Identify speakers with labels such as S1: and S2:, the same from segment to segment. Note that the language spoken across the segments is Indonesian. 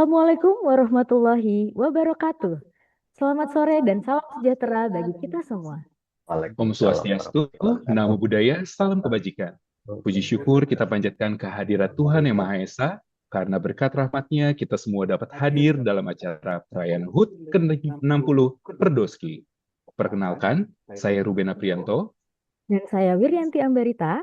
S1: Assalamualaikum warahmatullahi wabarakatuh. Selamat sore dan salam sejahtera bagi kita semua.
S2: Om
S3: Waalaikumsalam
S2: Swastiastu,
S3: warahmatullahi
S2: Namo
S3: wabarakatuh.
S2: Buddhaya, Salam Kebajikan. Puji syukur kita panjatkan kehadirat Tuhan Yang Maha Esa, karena berkat rahmatnya kita semua dapat hadir dalam acara perayaan HUT ke-60 Perdoski. Perkenalkan, saya Ruben Aprianto.
S1: Dan saya Wiryanti Ambarita.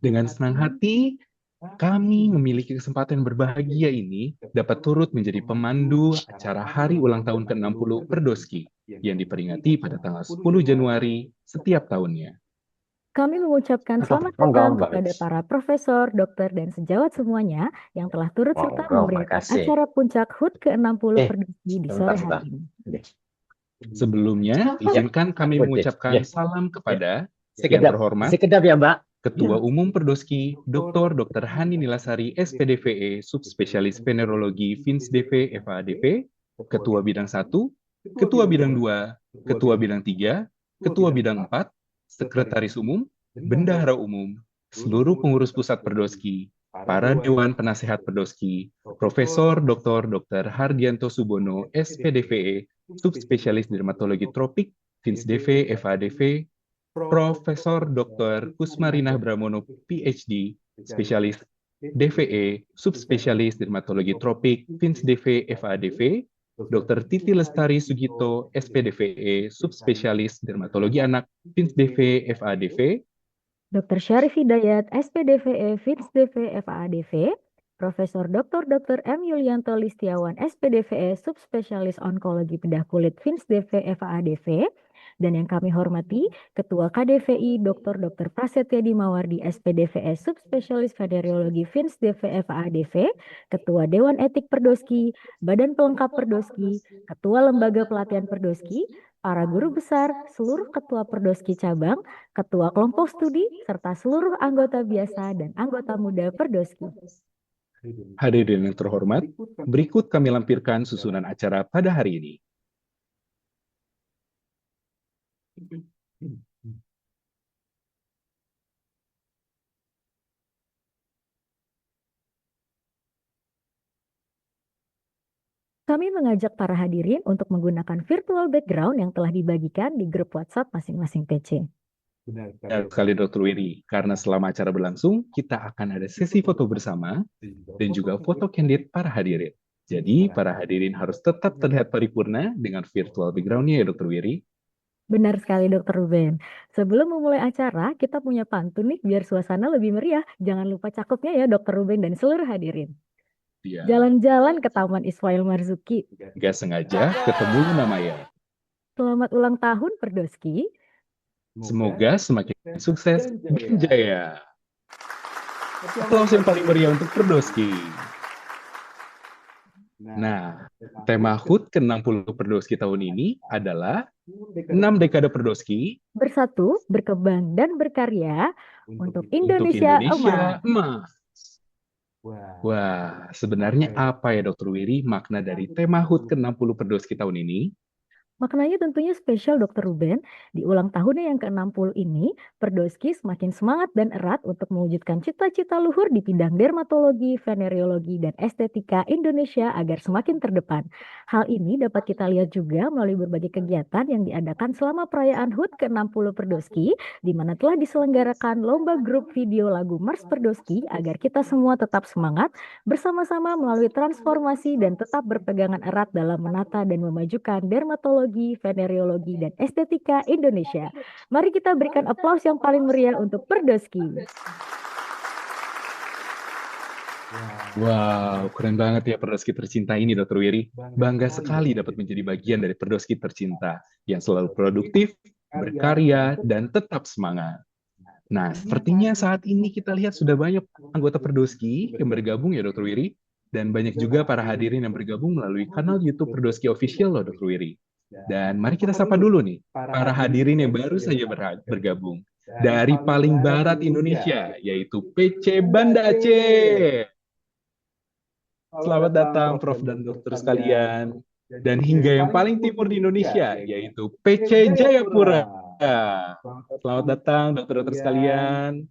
S2: Dengan senang hati, kami memiliki kesempatan berbahagia ini dapat turut menjadi pemandu acara Hari Ulang Tahun ke-60 Perdoski yang diperingati pada tanggal 10 Januari setiap tahunnya.
S1: Kami mengucapkan selamat
S3: Monggo,
S1: datang
S3: Mbak.
S1: kepada para profesor, dokter, dan sejawat semuanya yang telah turut serta
S3: Monggo,
S1: memberikan
S3: makasih.
S1: acara puncak HUT ke-60
S3: Eh,
S1: Perdoski di
S3: sebentar,
S1: sore
S3: sebentar.
S1: hari ini.
S2: Sebelumnya, izinkan kami
S3: Udah,
S2: mengucapkan
S3: ya.
S2: salam kepada yang
S3: Sekedap,
S2: terhormat
S3: sekedap ya, Mbak.
S2: Ketua Umum Perdoski, Dr. Hani Nilasari, SPDVE, Subspesialis Venerologi, FINSDV, FADV, Ketua Bidang 1, Ketua Bidang 2, Ketua Bidang 3, Ketua Bidang 4, Sekretaris Umum, Bendahara Umum, seluruh pengurus pusat Perdoski, para Dewan Penasehat Perdoski, Profesor Dr. Hardianto Subono, SPDVE, Subspesialis Dermatologi Tropik, FINSDV, FADV, Profesor Dr. Kusmarinah Bramono, PhD, spesialis DVE, subspesialis dermatologi tropik, FINS DV, FADV, Dr. Titi Lestari Sugito, SPDVE, subspesialis dermatologi anak, FINS DV, FADV,
S1: Dr. Syarif Hidayat, SPDVE, FITSDV, FAADV, Profesor Dr. M. Yulianto Listiawan, SPDVE, Subspesialis Onkologi Bedah Kulit, FINSDV, FAADV, dan yang kami hormati, Ketua KDVI, Dr. Prasetya Dimawardi, SPDVE, Subspesialis Venerologi, FINSDV, FAADV, Ketua Dewan Etik Perdoski, Badan Pelengkap Perdoski, Ketua Lembaga Pelatihan Perdoski, para guru besar, seluruh ketua Perdoski cabang, ketua kelompok studi, serta seluruh anggota biasa dan anggota muda Perdoski.
S2: hadirin yang terhormat, berikut kami lampirkan susunan acara pada hari ini.
S1: Kami mengajak para hadirin untuk menggunakan virtual background yang telah dibagikan di grup WhatsApp masing-masing PC.
S2: Benar sekali Dr. Wiri, karena selama acara berlangsung, kita akan ada sesi foto bersama dan juga foto candid para hadirin. Jadi, para hadirin harus tetap terlihat paripurna dengan virtual background-nya ya Dr. Wiri.
S1: Benar sekali Dr. Ruben. Sebelum memulai acara, kita punya pantun nih biar suasana lebih meriah. Jangan lupa cakepnya ya Dr. Ruben dan seluruh hadirin.
S2: Ya,
S1: Jalan-jalan ke Taman Ismail Marzuki.
S2: nggak sengaja ketemu Luna Maya.
S1: Selamat ulang tahun Perdoski.
S2: Semoga semakin sukses dan jaya. Aplaus yang paling meriah untuk Perdoski. Nah, tema HUT ke-60 Perdoski tahun ini adalah 6 dekade Perdoski
S1: Bersatu, berkembang, dan berkarya untuk
S2: untuk
S1: Indonesia
S2: Indonesia
S1: Emas.
S2: Emas. Wah, sebenarnya apa ya Dr. Wiri makna dari tema HUT ke-60 Perdoski tahun ini?
S1: Maknanya tentunya spesial Dr. Ruben. Di ulang tahunnya yang ke-60 ini, Perdoski semakin semangat dan erat untuk mewujudkan cita-cita luhur di bidang dermatologi, venereologi, dan estetika Indonesia agar semakin terdepan. Hal ini dapat kita lihat juga melalui berbagai kegiatan yang diadakan selama perayaan HUT ke-60 Perdoski, di mana telah diselenggarakan lomba grup video lagu Mars Perdoski agar kita semua tetap semangat bersama-sama melalui transformasi dan tetap berpegangan erat dalam menata dan memajukan dermatologi, venereologi, dan estetika Indonesia. Mari kita berikan aplaus yang paling meriah untuk Perdoski.
S2: Wow, keren banget ya Perdoski tercinta ini Dr. Wiri. Bangga sekali dapat menjadi bagian dari Perdoski tercinta yang selalu produktif, berkarya, dan tetap semangat. Nah, sepertinya saat ini kita lihat sudah banyak anggota Perdoski yang bergabung ya Dr. Wiri. Dan banyak juga para hadirin yang bergabung melalui kanal YouTube Perdoski Official loh Dr. Wiri. Dan mari kita sapa dulu nih, para hadirin yang baru saja bergabung. Dari paling barat Indonesia, yaitu PC Banda Aceh. Selamat datang Prof. dan dokter sekalian. Dan hingga yang paling timur di Indonesia, yaitu PC Jayapura. Selamat datang dokter-dokter sekalian.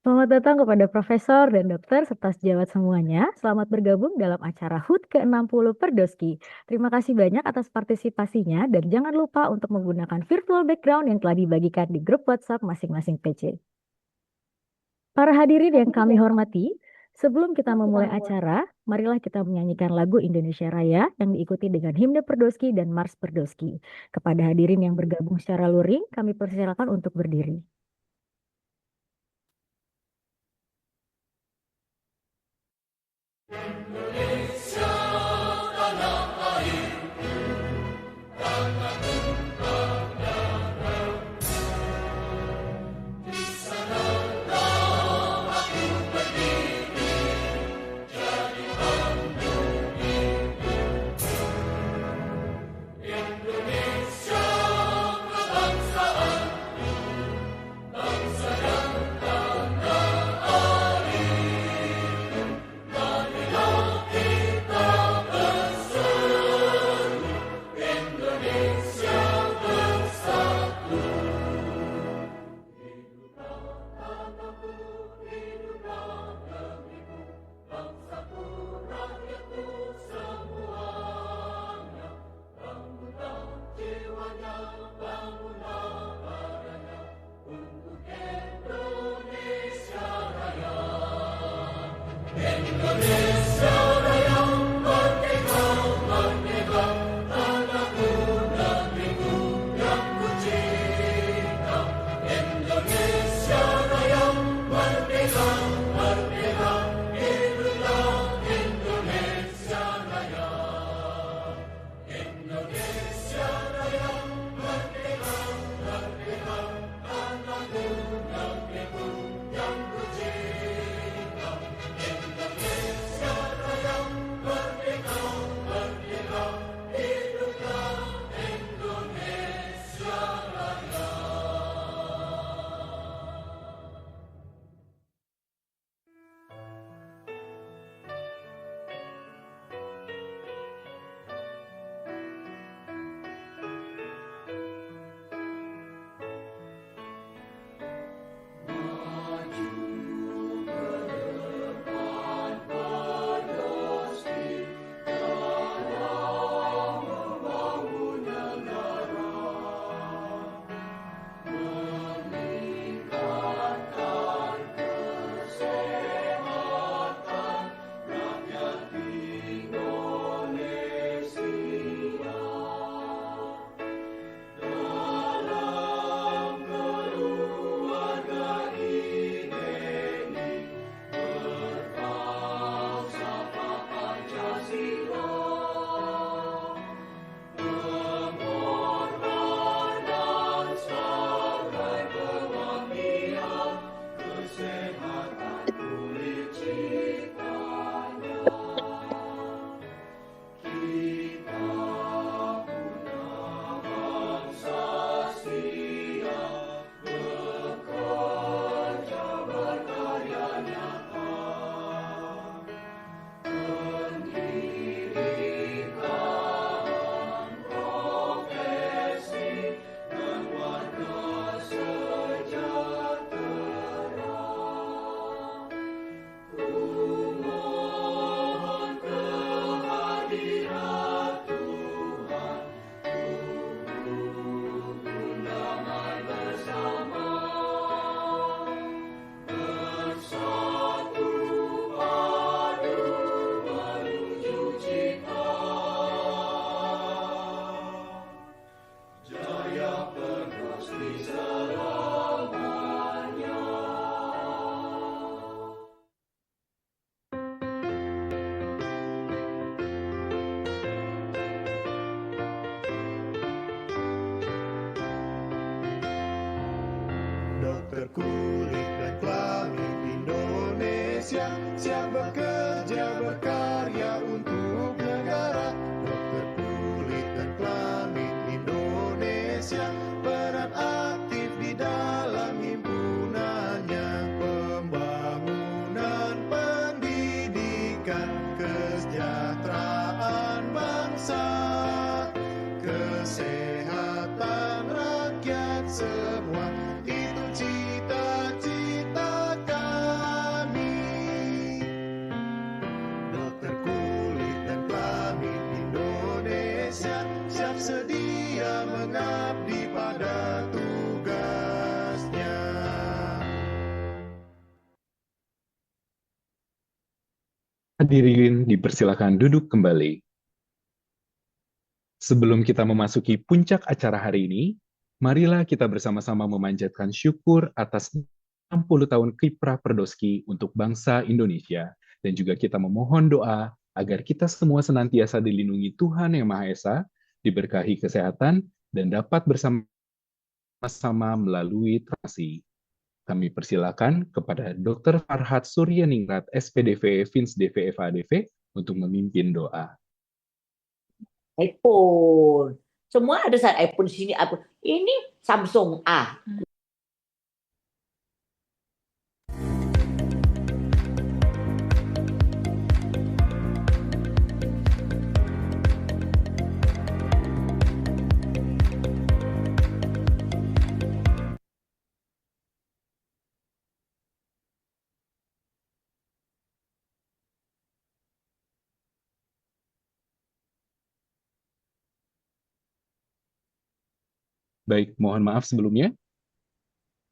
S1: Selamat datang kepada profesor dan dokter serta sejawat semuanya. Selamat bergabung dalam acara HUT ke-60 Perdoski. Terima kasih banyak atas partisipasinya dan jangan lupa untuk menggunakan virtual background yang telah dibagikan di grup WhatsApp masing-masing PC. Para hadirin yang kami hormati, sebelum kita memulai acara, marilah kita menyanyikan lagu Indonesia Raya yang diikuti dengan himne Perdoski dan Mars Perdoski. Kepada hadirin yang bergabung secara luring, kami persilakan untuk berdiri.
S3: Dokter kulit dan kelamin Indonesia, siap bekerja berkarya untuk negara. Dokter kulit dan kelamin Indonesia, peran aktif di dalam himpunannya, pembangunan pendidikan, kesejahteraan bangsa, kesehatan rakyat semua. Itu cita-cita kami.
S2: Hadirin dipersilakan duduk kembali. Sebelum kita memasuki puncak acara hari ini, marilah kita bersama-sama memanjatkan syukur atas 60 tahun kiprah Perdoski untuk bangsa Indonesia. Dan juga kita memohon doa agar kita semua senantiasa dilindungi Tuhan Yang Maha Esa, diberkahi kesehatan, dan dapat bersama-sama melalui transisi. Kami persilakan kepada Dr. Farhad Suryaningrat, SPDV, Fins DV, FADV, untuk memimpin doa.
S4: iPhone. Semua ada saat iPhone di sini. Ini Samsung A.
S2: Baik, mohon maaf sebelumnya.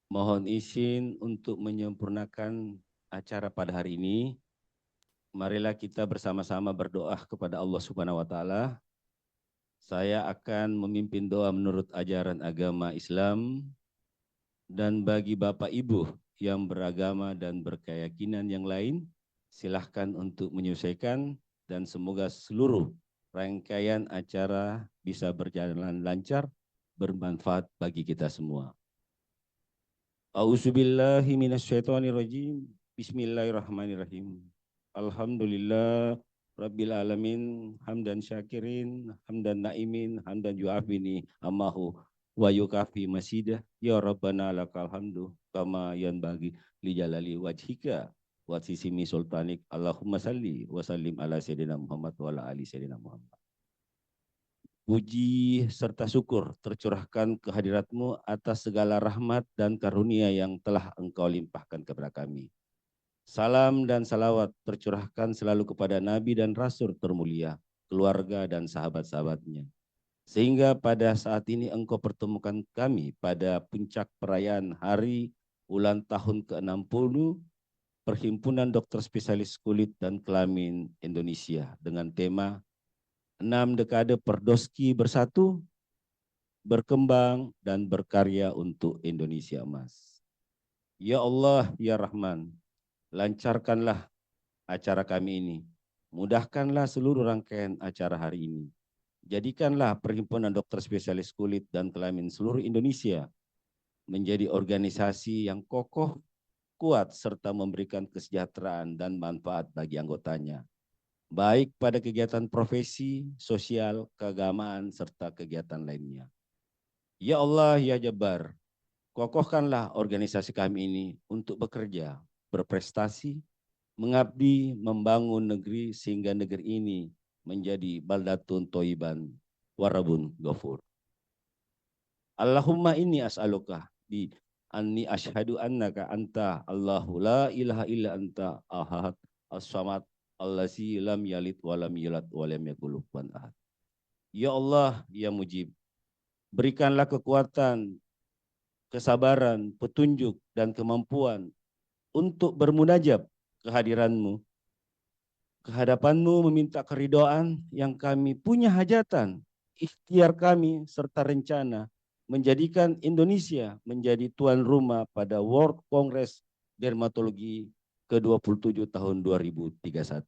S5: Mohon izin untuk menyempurnakan acara pada hari ini. Marilah kita bersama-sama berdoa kepada Allah Subhanahu wa Ta'ala. Saya akan memimpin doa menurut ajaran agama Islam, dan bagi Bapak Ibu yang beragama dan berkeyakinan yang lain, silahkan untuk menyesuaikan, dan semoga seluruh rangkaian acara bisa berjalan lancar, bermanfaat bagi kita semua. A'udzubillahi minasyaitonirrajim. Bismillahirrahmanirrahim. Alhamdulillah Rabbil alamin, hamdan syakirin, hamdan naimin, hamdan yu'afini amahu wa yukafi masidah. Ya Rabbana lakal hamdu kama yanbaghi li jalali wajhika wa sisimi sultanik. Allahumma salli wa sallim ala sayyidina Muhammad wa ala ali sayyidina Muhammad. Puji serta syukur tercurahkan kehadiratmu atas segala rahmat dan karunia yang telah Engkau limpahkan kepada kami. Salam dan salawat tercurahkan selalu kepada Nabi dan Rasul termulia, keluarga dan sahabat-sahabatnya. Sehingga pada saat ini Engkau pertemukan kami pada puncak perayaan hari ulang tahun ke-60 Perhimpunan Dokter Spesialis Kulit dan Kelamin Indonesia dengan tema 6 dekade Perdoski bersatu, berkembang, dan berkarya untuk Indonesia Emas. Ya Allah, Ya Rahman, lancarkanlah acara kami ini. Mudahkanlah seluruh rangkaian acara hari ini. Jadikanlah Perhimpunan Dokter Spesialis Kulit dan Kelamin seluruh Indonesia menjadi organisasi yang kokoh, kuat, serta memberikan kesejahteraan dan manfaat bagi anggotanya, baik pada kegiatan profesi, sosial, keagamaan, serta kegiatan lainnya. Ya Allah, Ya Jabbar, kokohkanlah organisasi kami ini untuk bekerja, berprestasi, mengabdi, membangun negeri sehingga negeri ini menjadi baldatun toiban, warabun ghafur. Allahumma inni as'aluka bi anni asyhadu annaka anta Allahu la ilaha illa anta ahad as-samad allazi lam yalid wa lam yulad wa lam yakul kufuwan ahad. Ya Allah, Ya Mujib, berikanlah kekuatan, kesabaran, petunjuk, dan kemampuan untuk bermunajat kehadiran-Mu. Kehadapan-Mu meminta keridhaan yang kami punya hajatan, ikhtiar kami, serta rencana menjadikan Indonesia menjadi tuan rumah pada World Congress Dermatologi ke-27 tahun 2031.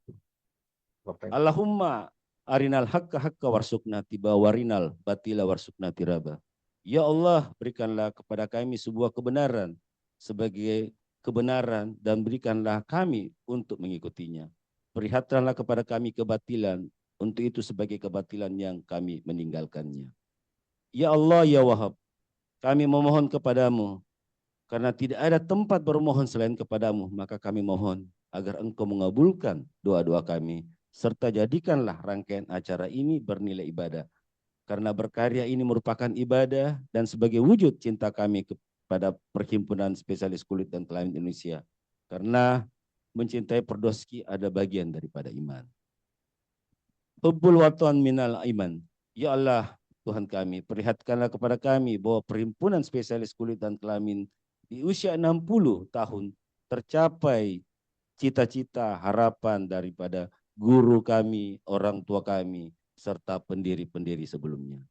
S5: Allahumma arinal haqqa haqqa warsukna tiba warinal batila warsukna tiraba. Ya Allah, berikanlah kepada kami sebuah kebenaran sebagai kebenaran dan berikanlah kami untuk mengikutinya. Perlihatkanlah kepada kami kebatilan, untuk itu sebagai kebatilan yang kami meninggalkannya. Ya Allah, Ya Wahhab, kami memohon kepadamu, karena tidak ada tempat bermohon selain kepadamu, maka kami mohon agar Engkau mengabulkan doa-doa kami, serta jadikanlah rangkaian acara ini bernilai ibadah. Karena berkarya ini merupakan ibadah dan sebagai wujud cinta kami kepada Perhimpunan Spesialis Kulit dan Kelamin Indonesia. Karena mencintai Perdoski ada bagian daripada iman. Hubbul watan minal iman. Ya Allah, Tuhan kami, perlihatkanlah kepada kami bahwa Perhimpunan Spesialis Kulit dan Kelamin di usia 60 tahun tercapai cita-cita, harapan daripada guru kami, orang tua kami, serta pendiri-pendiri sebelumnya.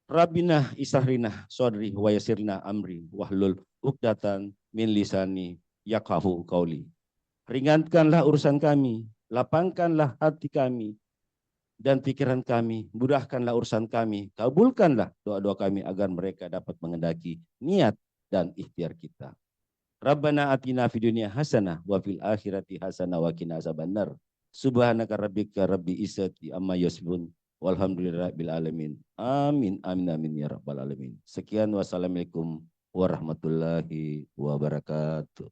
S5: Rabbina isahrina sodri wa yasirna amri wahlul uqdatan min lisani yaqahu qauli. Ringankanlah urusan kami, lapangkanlah hati kami dan pikiran kami, mudahkanlah urusan kami, kabulkanlah doa-doa kami agar mereka dapat mengendaki niat dan ikhtiar kita. Rabbana atina fid dunya hasanah wa fil akhirati hasanah wa qina azabannar. Subhanaka rabbika rabbil izzati amma yasifun. Walhamdulillahirabbil alamin. Amin amin amin ya rabbal alamin. Sekian, wassalamualaikum warahmatullahi wabarakatuh.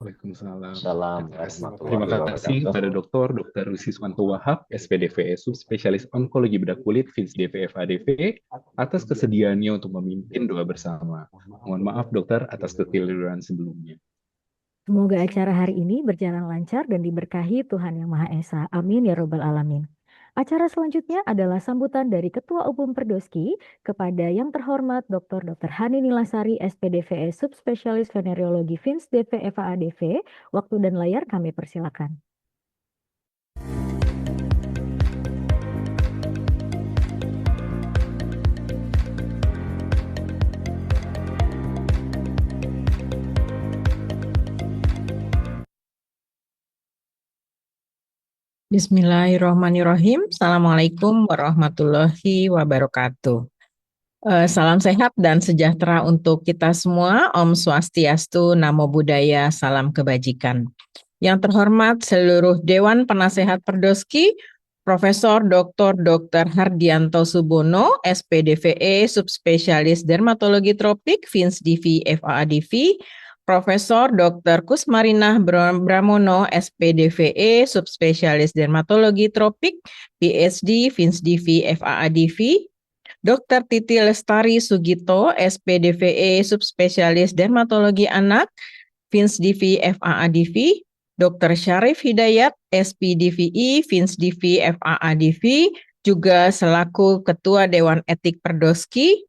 S2: Waalaikumsalam.
S6: Salam
S2: Terima kasih kepada Dr. Rusiswanto Wahab, SPDVE Subspesialis Onkologi Bedah Kulit FINS DV FADV atas kesediaannya untuk memimpin doa bersama. Mohon maaf dokter atas kekeliruan sebelumnya.
S1: Semoga acara hari ini berjalan lancar dan diberkahi Tuhan Yang Maha Esa. Amin ya Robbal Alamin. Acara selanjutnya adalah sambutan dari Ketua Umum Perdoski kepada yang terhormat Dr. Hani Nilasari, SPDVE Subspesialis Venereologi FINS DV FAADV. Waktu dan layar kami persilakan.
S7: Bismillahirrahmanirrahim. Assalamualaikum warahmatullahi wabarakatuh. Salam sehat dan sejahtera untuk kita semua. Om Swastiastu, Namo Buddhaya, salam kebajikan. Yang terhormat seluruh Dewan Penasehat Perdoski, Profesor Dr. Hardianto Subono, SPDVE Subspesialis Dermatologi Tropik, FINS DV FAADV, Profesor Dr. Kusmarinah Bramono, SPDVE Subspesialis Dermatologi Tropik, PhD, FINS DV FAADV, Dr. Titi Lestari Sugito, SPDVE Subspesialis Dermatologi Anak, FINS DV FAADV, Dr. Syarif Hidayat, SPDVI, FINS DV FAADV, juga selaku Ketua Dewan Etik Perdoski.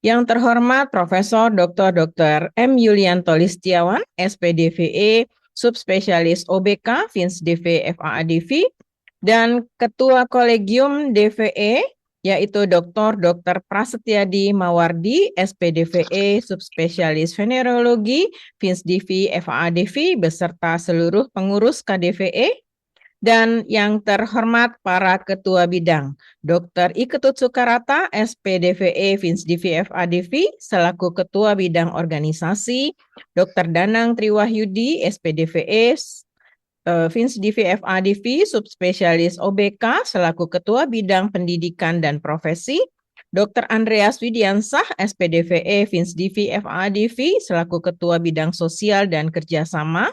S7: Yang terhormat Profesor Dr. M. Yulianto Listiawan, SPDVE Subspesialis OBK, FINS DV FAADV, dan Ketua Kolegium DVE, yaitu Dr. Prasetyadi Mawardi, SPDVE Subspesialis Venereologi, FINS DV FAADV, beserta seluruh pengurus KDVE, dan yang terhormat para Ketua Bidang, Dr. Iketut Sukarata, SPDVE FINS DV FADV, selaku Ketua Bidang Organisasi, Dr. Danang Triwahyudi, SPDVE FINS DV FADV, Subspesialis OBK, selaku Ketua Bidang Pendidikan dan Profesi, Dr. Andreas Widiansah, SPDVE FINS DV FADV, selaku Ketua Bidang Sosial dan Kerjasama,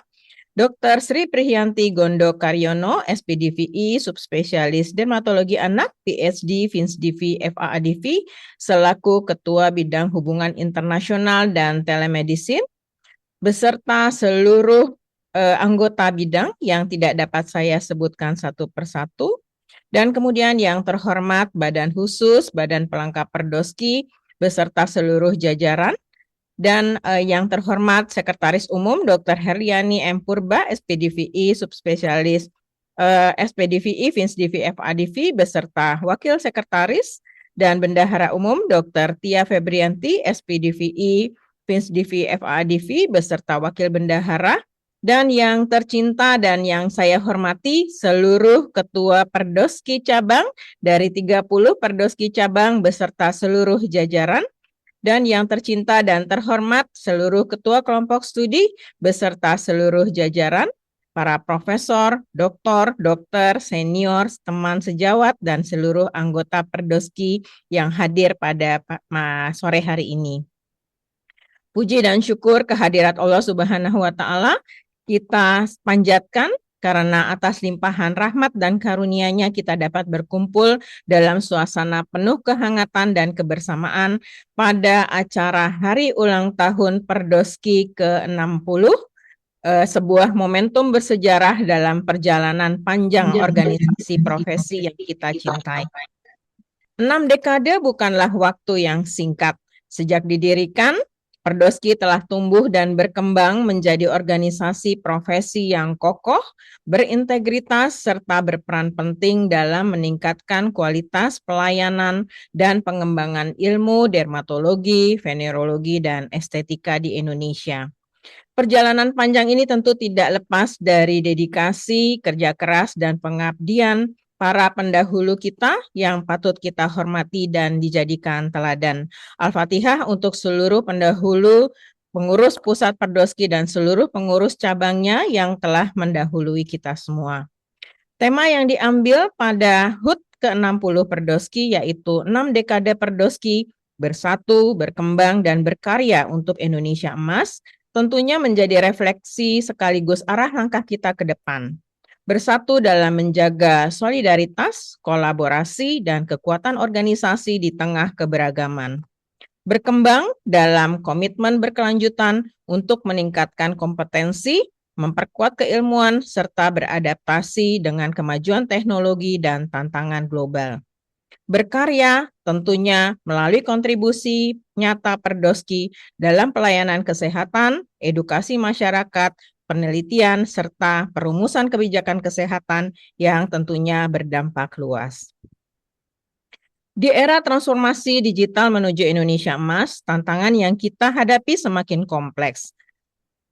S7: Dr. Sri Priyanti Gondo Karyono, SPDVI Subspesialis Dermatologi Anak, PhD FINS DV FAADV, selaku Ketua Bidang Hubungan Internasional dan Telemedicine, beserta seluruh anggota bidang yang tidak dapat saya sebutkan satu persatu, dan kemudian yang terhormat Badan Khusus, Badan Pelengkap Perdoski, beserta seluruh jajaran, dan yang terhormat Sekretaris Umum Dr. Herliani M. Purba, SPDVI Subspesialis SPDVI FINS DV FADV, beserta Wakil Sekretaris dan Bendahara Umum Dr. Tia Febrianti, SPDVI FINS DV FADV, beserta Wakil Bendahara, dan yang tercinta dan yang saya hormati seluruh Ketua Perdoski Cabang dari 30 Perdoski Cabang beserta seluruh jajaran, dan yang tercinta dan terhormat seluruh Ketua Kelompok Studi beserta seluruh jajaran, para profesor, doktor, senior, teman sejawat, dan seluruh anggota Perdoski yang hadir pada sore hari ini. Puji dan syukur kehadirat Allah Subhanahu wa Ta'ala kita panjatkan, karena atas limpahan rahmat dan karunia-Nya kita dapat berkumpul dalam suasana penuh kehangatan dan kebersamaan pada acara Hari Ulang Tahun Perdoski ke-60, sebuah momentum bersejarah dalam perjalanan panjang organisasi profesi yang kita cintai. 6 dekade bukanlah waktu yang singkat. Sejak didirikan, Perdoski telah tumbuh dan berkembang menjadi organisasi profesi yang kokoh, berintegritas, serta berperan penting dalam meningkatkan kualitas pelayanan dan pengembangan ilmu dermatologi, venerologi, dan estetika di Indonesia. Perjalanan panjang ini tentu tidak lepas dari dedikasi, kerja keras, dan pengabdian para pendahulu kita yang patut kita hormati dan dijadikan teladan. Al-Fatihah untuk seluruh pendahulu, pengurus pusat Perdoski, dan seluruh pengurus cabangnya yang telah mendahului kita semua. Tema yang diambil pada HUT ke-60 Perdoski yaitu 6 dekade Perdoski, bersatu, berkembang, dan berkarya untuk Indonesia Emas, tentunya menjadi refleksi sekaligus arah langkah kita ke depan. Bersatu dalam menjaga solidaritas, kolaborasi, dan kekuatan organisasi di tengah keberagaman. Berkembang dalam komitmen berkelanjutan untuk meningkatkan kompetensi, memperkuat keilmuan, serta beradaptasi dengan kemajuan teknologi dan tantangan global. Berkarya tentunya melalui kontribusi nyata Perdoski dalam pelayanan kesehatan, edukasi masyarakat, penelitian, serta perumusan kebijakan kesehatan yang tentunya berdampak luas. Di era transformasi digital menuju Indonesia Emas, tantangan yang kita hadapi semakin kompleks.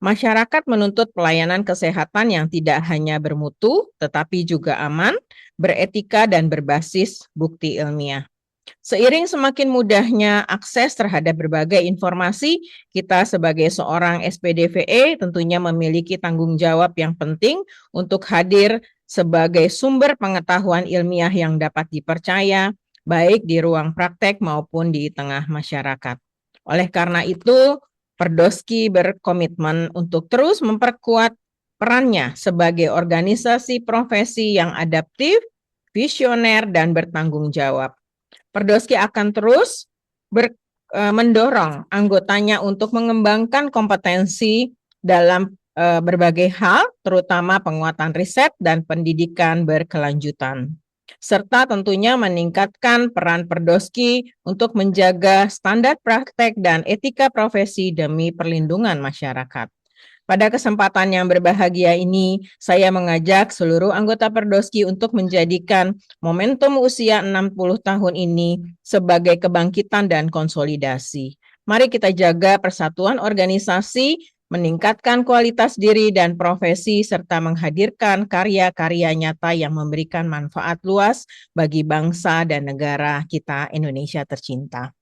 S7: Masyarakat menuntut pelayanan kesehatan yang tidak hanya bermutu, tetapi juga aman, beretika, dan berbasis bukti ilmiah. Seiring semakin mudahnya akses terhadap berbagai informasi, kita sebagai seorang SPDVE tentunya memiliki tanggung jawab yang penting untuk hadir sebagai sumber pengetahuan ilmiah yang dapat dipercaya, baik di ruang praktek maupun di tengah masyarakat. Oleh karena itu, Perdoski berkomitmen untuk terus memperkuat perannya sebagai organisasi profesi yang adaptif, visioner, dan bertanggung jawab. Perdoski akan terus mendorong anggotanya untuk mengembangkan kompetensi dalam berbagai hal, terutama penguatan riset dan pendidikan berkelanjutan, serta tentunya meningkatkan peran Perdoski untuk menjaga standar praktek dan etika profesi demi perlindungan masyarakat. Pada kesempatan yang berbahagia ini, saya mengajak seluruh anggota Perdoski untuk menjadikan momentum usia 60 tahun ini sebagai kebangkitan dan konsolidasi. Mari kita jaga persatuan organisasi, meningkatkan kualitas diri dan profesi, serta menghadirkan karya-karya nyata yang memberikan manfaat luas bagi bangsa dan negara kita Indonesia tercinta.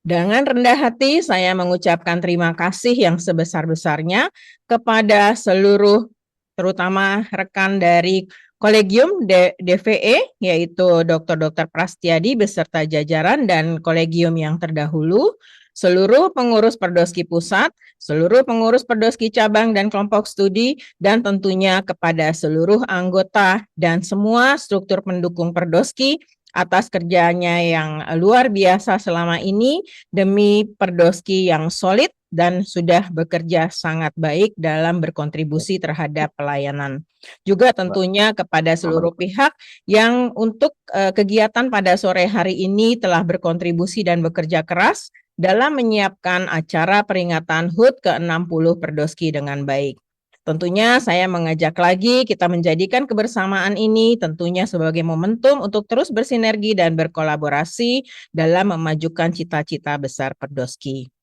S7: Dengan rendah hati, saya mengucapkan terima kasih yang sebesar-besarnya kepada seluruh, terutama rekan dari Kolegium DVE, yaitu Dr. Prastiadi beserta jajaran dan kolegium yang terdahulu, seluruh pengurus Perdoski Pusat, seluruh pengurus Perdoski Cabang dan kelompok studi, dan tentunya kepada seluruh anggota dan semua struktur pendukung Perdoski, atas kerjanya yang luar biasa selama ini demi Perdoski yang solid dan sudah bekerja sangat baik dalam berkontribusi terhadap pelayanan. Juga tentunya kepada seluruh pihak yang untuk kegiatan pada sore hari ini telah berkontribusi dan bekerja keras dalam menyiapkan acara peringatan HUT ke-60 Perdoski dengan baik. Tentunya saya mengajak lagi kita menjadikan kebersamaan ini tentunya sebagai momentum untuk terus bersinergi dan berkolaborasi dalam memajukan cita-cita besar Perdoski.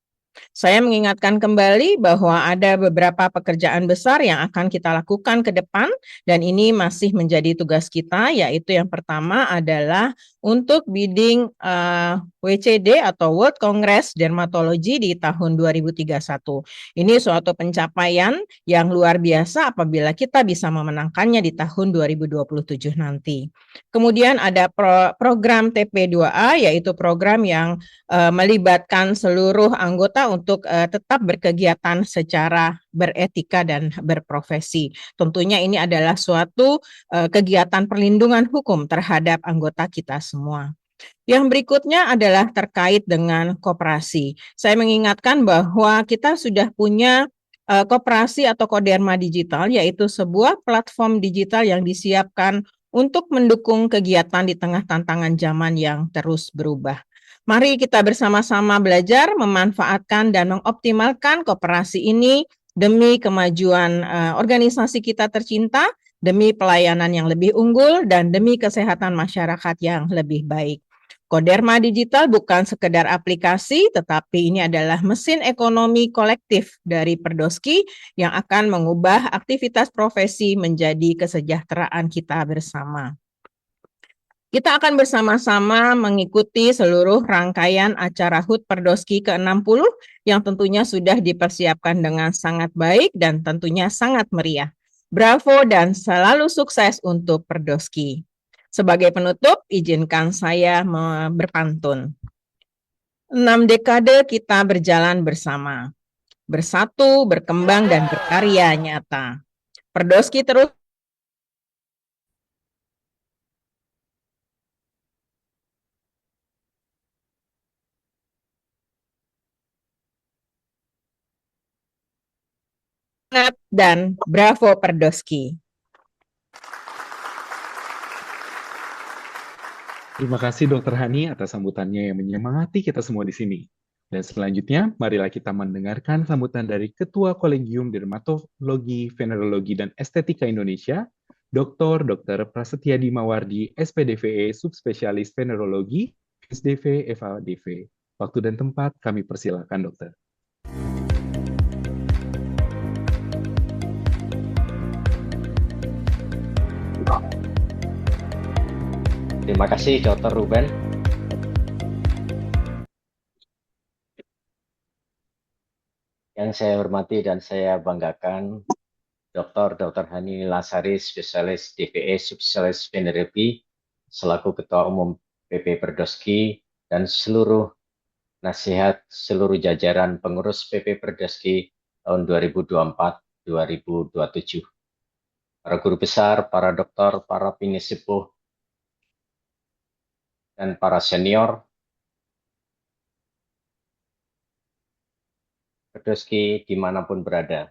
S7: Saya mengingatkan kembali bahwa ada beberapa pekerjaan besar yang akan kita lakukan ke depan dan ini masih menjadi tugas kita, yaitu yang pertama adalah untuk bidding WCD atau World Congress Dermatology di tahun 2031. Ini suatu pencapaian yang luar biasa apabila kita bisa memenangkannya di tahun 2027 nanti. Kemudian ada program TP2A, yaitu program yang melibatkan seluruh anggota untuk tetap berkegiatan secara beretika dan berprofesi. Tentunya ini adalah suatu kegiatan perlindungan hukum terhadap anggota kita semua. Yang berikutnya adalah terkait dengan koperasi. Saya mengingatkan bahwa kita sudah punya koperasi atau Koderma Digital, yaitu sebuah platform digital yang disiapkan untuk mendukung kegiatan di tengah tantangan zaman yang terus berubah. Mari kita bersama-sama belajar, memanfaatkan dan mengoptimalkan kooperasi ini demi kemajuan organisasi kita tercinta, demi pelayanan yang lebih unggul, dan demi kesehatan masyarakat yang lebih baik. Koderma Digital bukan sekedar aplikasi, tetapi ini adalah mesin ekonomi kolektif dari Perdoski yang akan mengubah aktivitas profesi menjadi kesejahteraan kita bersama. Kita akan bersama-sama mengikuti seluruh rangkaian acara HUT Perdoski ke-60 yang tentunya sudah dipersiapkan dengan sangat baik dan tentunya sangat meriah. Bravo dan selalu sukses untuk Perdoski. Sebagai penutup, izinkan saya berpantun. 6 dekade kita berjalan bersama, bersatu, berkembang, dan berkarya nyata. Perdoski terus dan bravo Perdoski.
S2: Terima kasih Dr. Hani atas sambutannya yang menyemangati kita semua di sini. Dan selanjutnya, marilah kita mendengarkan sambutan dari Ketua Kolegium Dermatologi, Venerologi, dan Estetika Indonesia, Dr. Prasetya Dimawardi, SPDVE, Subspesialis Venerologi, SDV, FADV. Waktu dan tempat kami persilakan, Dokter.
S6: Terima kasih Dr. Ruben. Yang saya hormati dan saya banggakan, Dr. Hani Nilasari, Spesialis DVE, Subspesialis Venerologi, selaku Ketua Umum PP Perdoski, dan seluruh nasihat seluruh jajaran pengurus PP Perdoski tahun 2024-2027. Para guru besar, para dokter, para pinisepuh, dan para senior Perdoski dimanapun berada.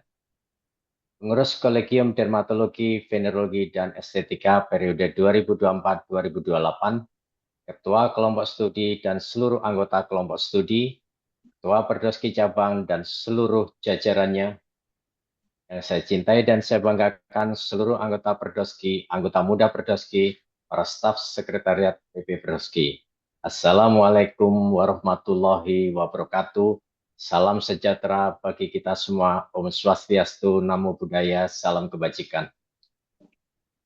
S6: Pengurus Kolegium Dermatologi, Venerologi, dan Estetika periode 2024-2028, Ketua Kelompok Studi dan seluruh anggota kelompok studi, Ketua Perdoski Cabang dan seluruh jajarannya, yang saya cintai dan saya banggakan seluruh anggota Perdoski, anggota muda Perdoski, para staf sekretariat PP Perdoski. Assalamualaikum warahmatullahi wabarakatuh. Salam sejahtera bagi kita semua. Om Swastiastu, Namo Buddhaya, salam kebajikan.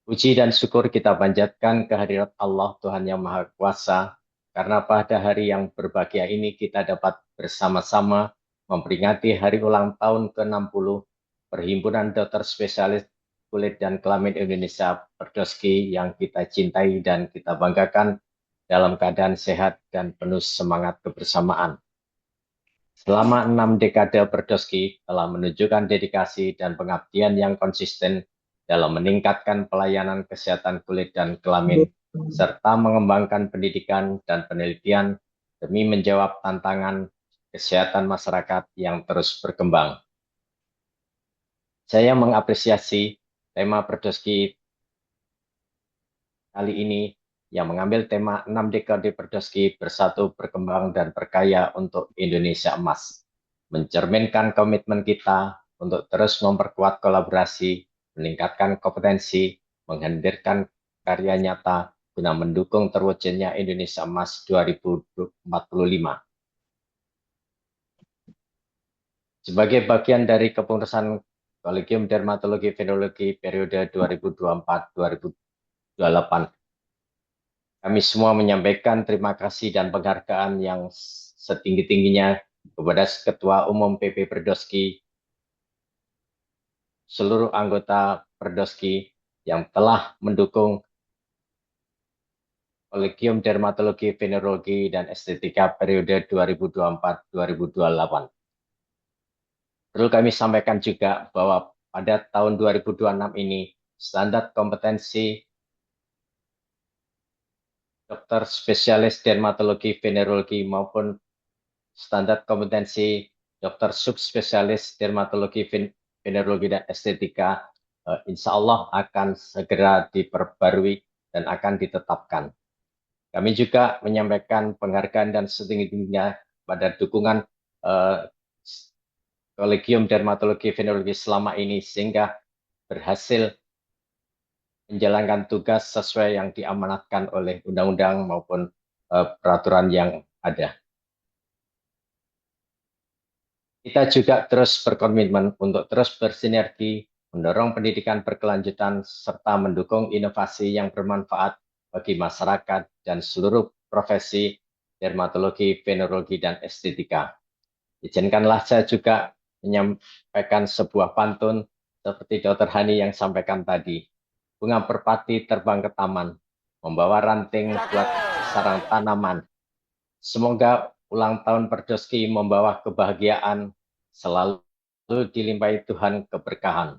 S6: Puji dan syukur kita panjatkan kehadirat Allah Tuhan Yang Maha Kuasa, karena pada hari yang berbahagia ini kita dapat bersama-sama memperingati hari ulang tahun ke-60 Perhimpunan Dokter Spesialis Kulit dan Kelamin Indonesia Perdoski yang kita cintai dan kita banggakan dalam keadaan sehat dan penuh semangat kebersamaan. Selama 6 dekade Perdoski telah menunjukkan dedikasi dan pengabdian yang konsisten dalam meningkatkan pelayanan kesehatan kulit dan kelamin, serta mengembangkan pendidikan dan penelitian demi menjawab tantangan kesehatan masyarakat yang terus berkembang. Saya mengapresiasi tema Perdoski kali ini yang mengambil tema 6 dekade Perdoski bersatu, berkembang, dan berkaya untuk Indonesia Emas. Mencerminkan komitmen kita untuk terus memperkuat kolaborasi, meningkatkan kompetensi, menghadirkan karya nyata guna mendukung terwujudnya Indonesia Emas 2045. Sebagai bagian dari kepengurusan Kolegium Dermatologi Venerologi periode 2024-2028, kami semua menyampaikan terima kasih dan penghargaan yang setinggi-tingginya kepada Ketua Umum PP Perdoski, seluruh anggota Perdoski yang telah mendukung Kolegium Dermatologi, Venerologi, dan Estetika periode 2024-2028. Perlu kami sampaikan juga bahwa pada tahun 2026 ini, standar kompetensi dokter spesialis dermatologi, venerologi maupun standar kompetensi dokter subspesialis dermatologi, venerologi, dan estetika insya Allah akan segera diperbarui dan akan ditetapkan. Kami juga menyampaikan penghargaan dan setinggi-tingginya pada dukungan Kolegium Dermatologi Venerologi selama ini sehingga berhasil menjalankan tugas sesuai yang diamanatkan oleh undang-undang maupun peraturan yang ada. Kita juga terus berkomitmen untuk terus bersinergi, mendorong pendidikan berkelanjutan, serta mendukung inovasi yang bermanfaat bagi masyarakat dan seluruh profesi dermatologi, venerologi, dan estetika. Izinkanlah saya juga menyampaikan sebuah pantun seperti Dr. Hani yang sampaikan tadi. Bunga merpati terbang ke taman, membawa ranting buat sarang tanaman. Semoga ulang tahun Perdoski membawa kebahagiaan, selalu dilimpahi Tuhan keberkahan.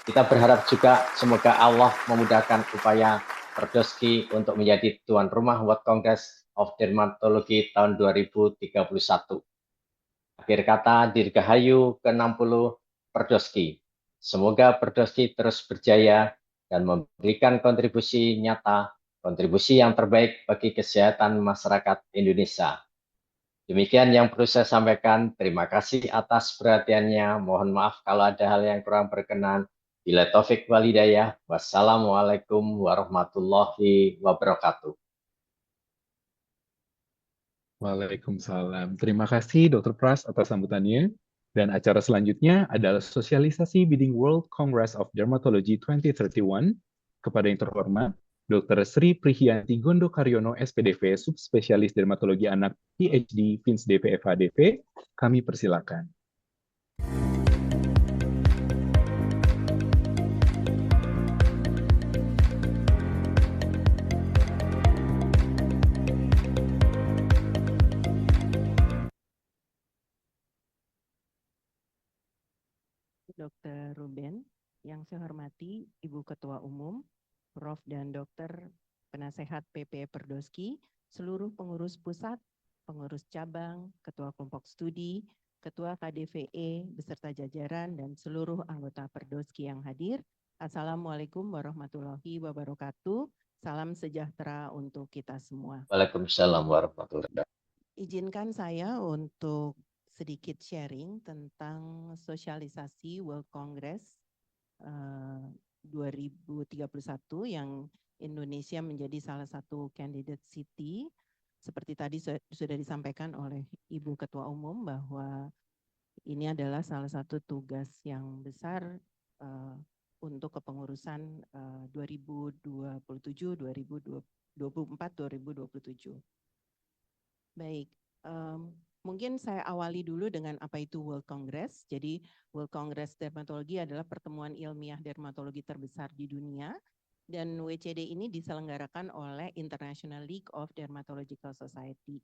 S6: Kita berharap juga semoga Allah memudahkan upaya Perdoski untuk menjadi tuan rumah World Congress of Dermatology tahun 2031. Akhir kata, Dirgahayu ke-60 Perdoski. Semoga Perdoski terus berjaya dan memberikan kontribusi nyata, kontribusi yang terbaik bagi kesehatan masyarakat Indonesia. Demikian yang perlu saya sampaikan. Terima kasih atas perhatiannya. Mohon maaf kalau ada hal yang kurang berkenan. Bila taufik wal hidayah. Wassalamualaikum warahmatullahi wabarakatuh.
S2: Waalaikumsalam. Terima kasih Dr. Pras atas sambutannya. Dan acara selanjutnya adalah sosialisasi bidding World Congress of Dermatology 2031 kepada yang terhormat Dr. Sri Prihianti Gondo Karyono SPDV Subspesialis Dermatologi Anak PhD Fins DP FHDP. Kami persilakan.
S8: Dr. Ruben, yang saya hormati Ibu Ketua Umum, Prof. dan Dr. Penasehat PP Perdoski, seluruh pengurus pusat, pengurus cabang, ketua kelompok studi, ketua KDVE beserta jajaran dan seluruh anggota Perdoski yang hadir. Assalamualaikum warahmatullahi wabarakatuh. Salam sejahtera untuk kita semua.
S6: Waalaikumsalam warahmatullahi wabarakatuh.
S8: Izinkan saya untuk sedikit sharing tentang sosialisasi World Congress 2031 yang Indonesia menjadi salah satu candidate city. Seperti tadi sudah disampaikan oleh Ibu Ketua Umum bahwa ini adalah salah satu tugas yang besar untuk kepengurusan 2027, 2024, 2027. Baik, mungkin saya awali dulu dengan apa itu World Congress. Jadi World Congress Dermatologi adalah pertemuan ilmiah dermatologi terbesar di dunia dan WCD ini diselenggarakan oleh International League of Dermatological Society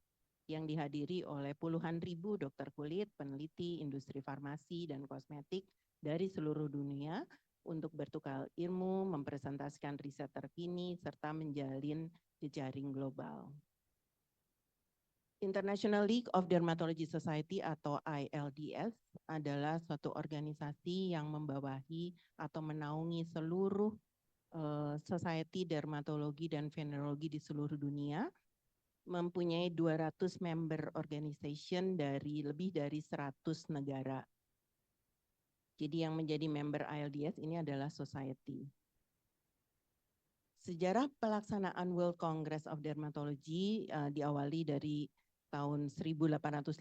S8: yang dihadiri oleh puluhan ribu dokter kulit, peneliti, industri farmasi, dan kosmetik dari seluruh dunia untuk bertukar ilmu, mempresentasikan riset terkini, serta menjalin jejaring global. International League of Dermatology Society atau ILDS adalah suatu organisasi yang membawahi atau menaungi seluruh society dermatologi dan venerologi di seluruh dunia, mempunyai 200 member organization dari lebih dari 100 negara. Jadi yang menjadi member ILDS ini adalah society. Sejarah pelaksanaan World Congress of Dermatology diawali dari tahun 1889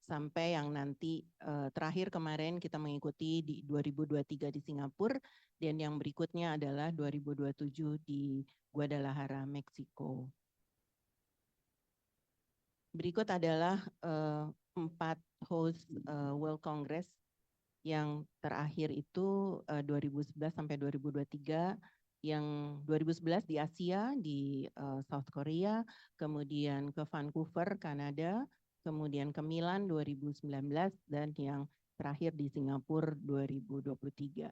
S8: sampai yang nanti terakhir kemarin kita mengikuti di 2023 di Singapura dan yang berikutnya adalah 2027 di Guadalajara, Meksiko. Berikut adalah 4 host World Congress yang terakhir itu 2011 sampai 2023. Yang 2011 di Asia, di South Korea, kemudian ke Vancouver, Kanada, kemudian ke Milan 2019, dan yang terakhir di Singapura 2023.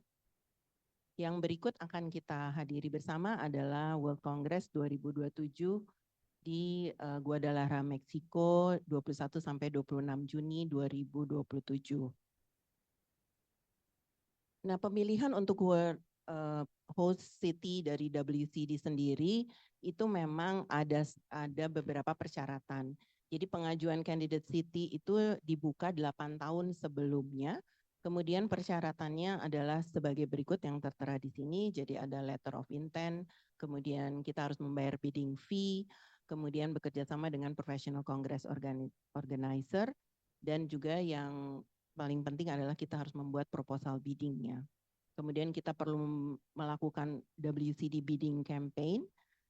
S8: Yang berikut akan kita hadiri bersama adalah World Congress 2027 di Guadalajara, Meksiko 21 sampai 26 Juni 2027. Nah, pemilihan untuk host city dari WCD sendiri itu memang ada beberapa persyaratan. Jadi pengajuan candidate city itu dibuka 8 tahun sebelumnya. Kemudian persyaratannya adalah sebagai berikut yang tertera di sini. Jadi ada letter of intent, kemudian kita harus membayar bidding fee, kemudian bekerja sama dengan professional congress organizer, dan juga yang paling penting adalah kita harus membuat proposal biddingnya. Kemudian kita perlu melakukan WCD bidding campaign,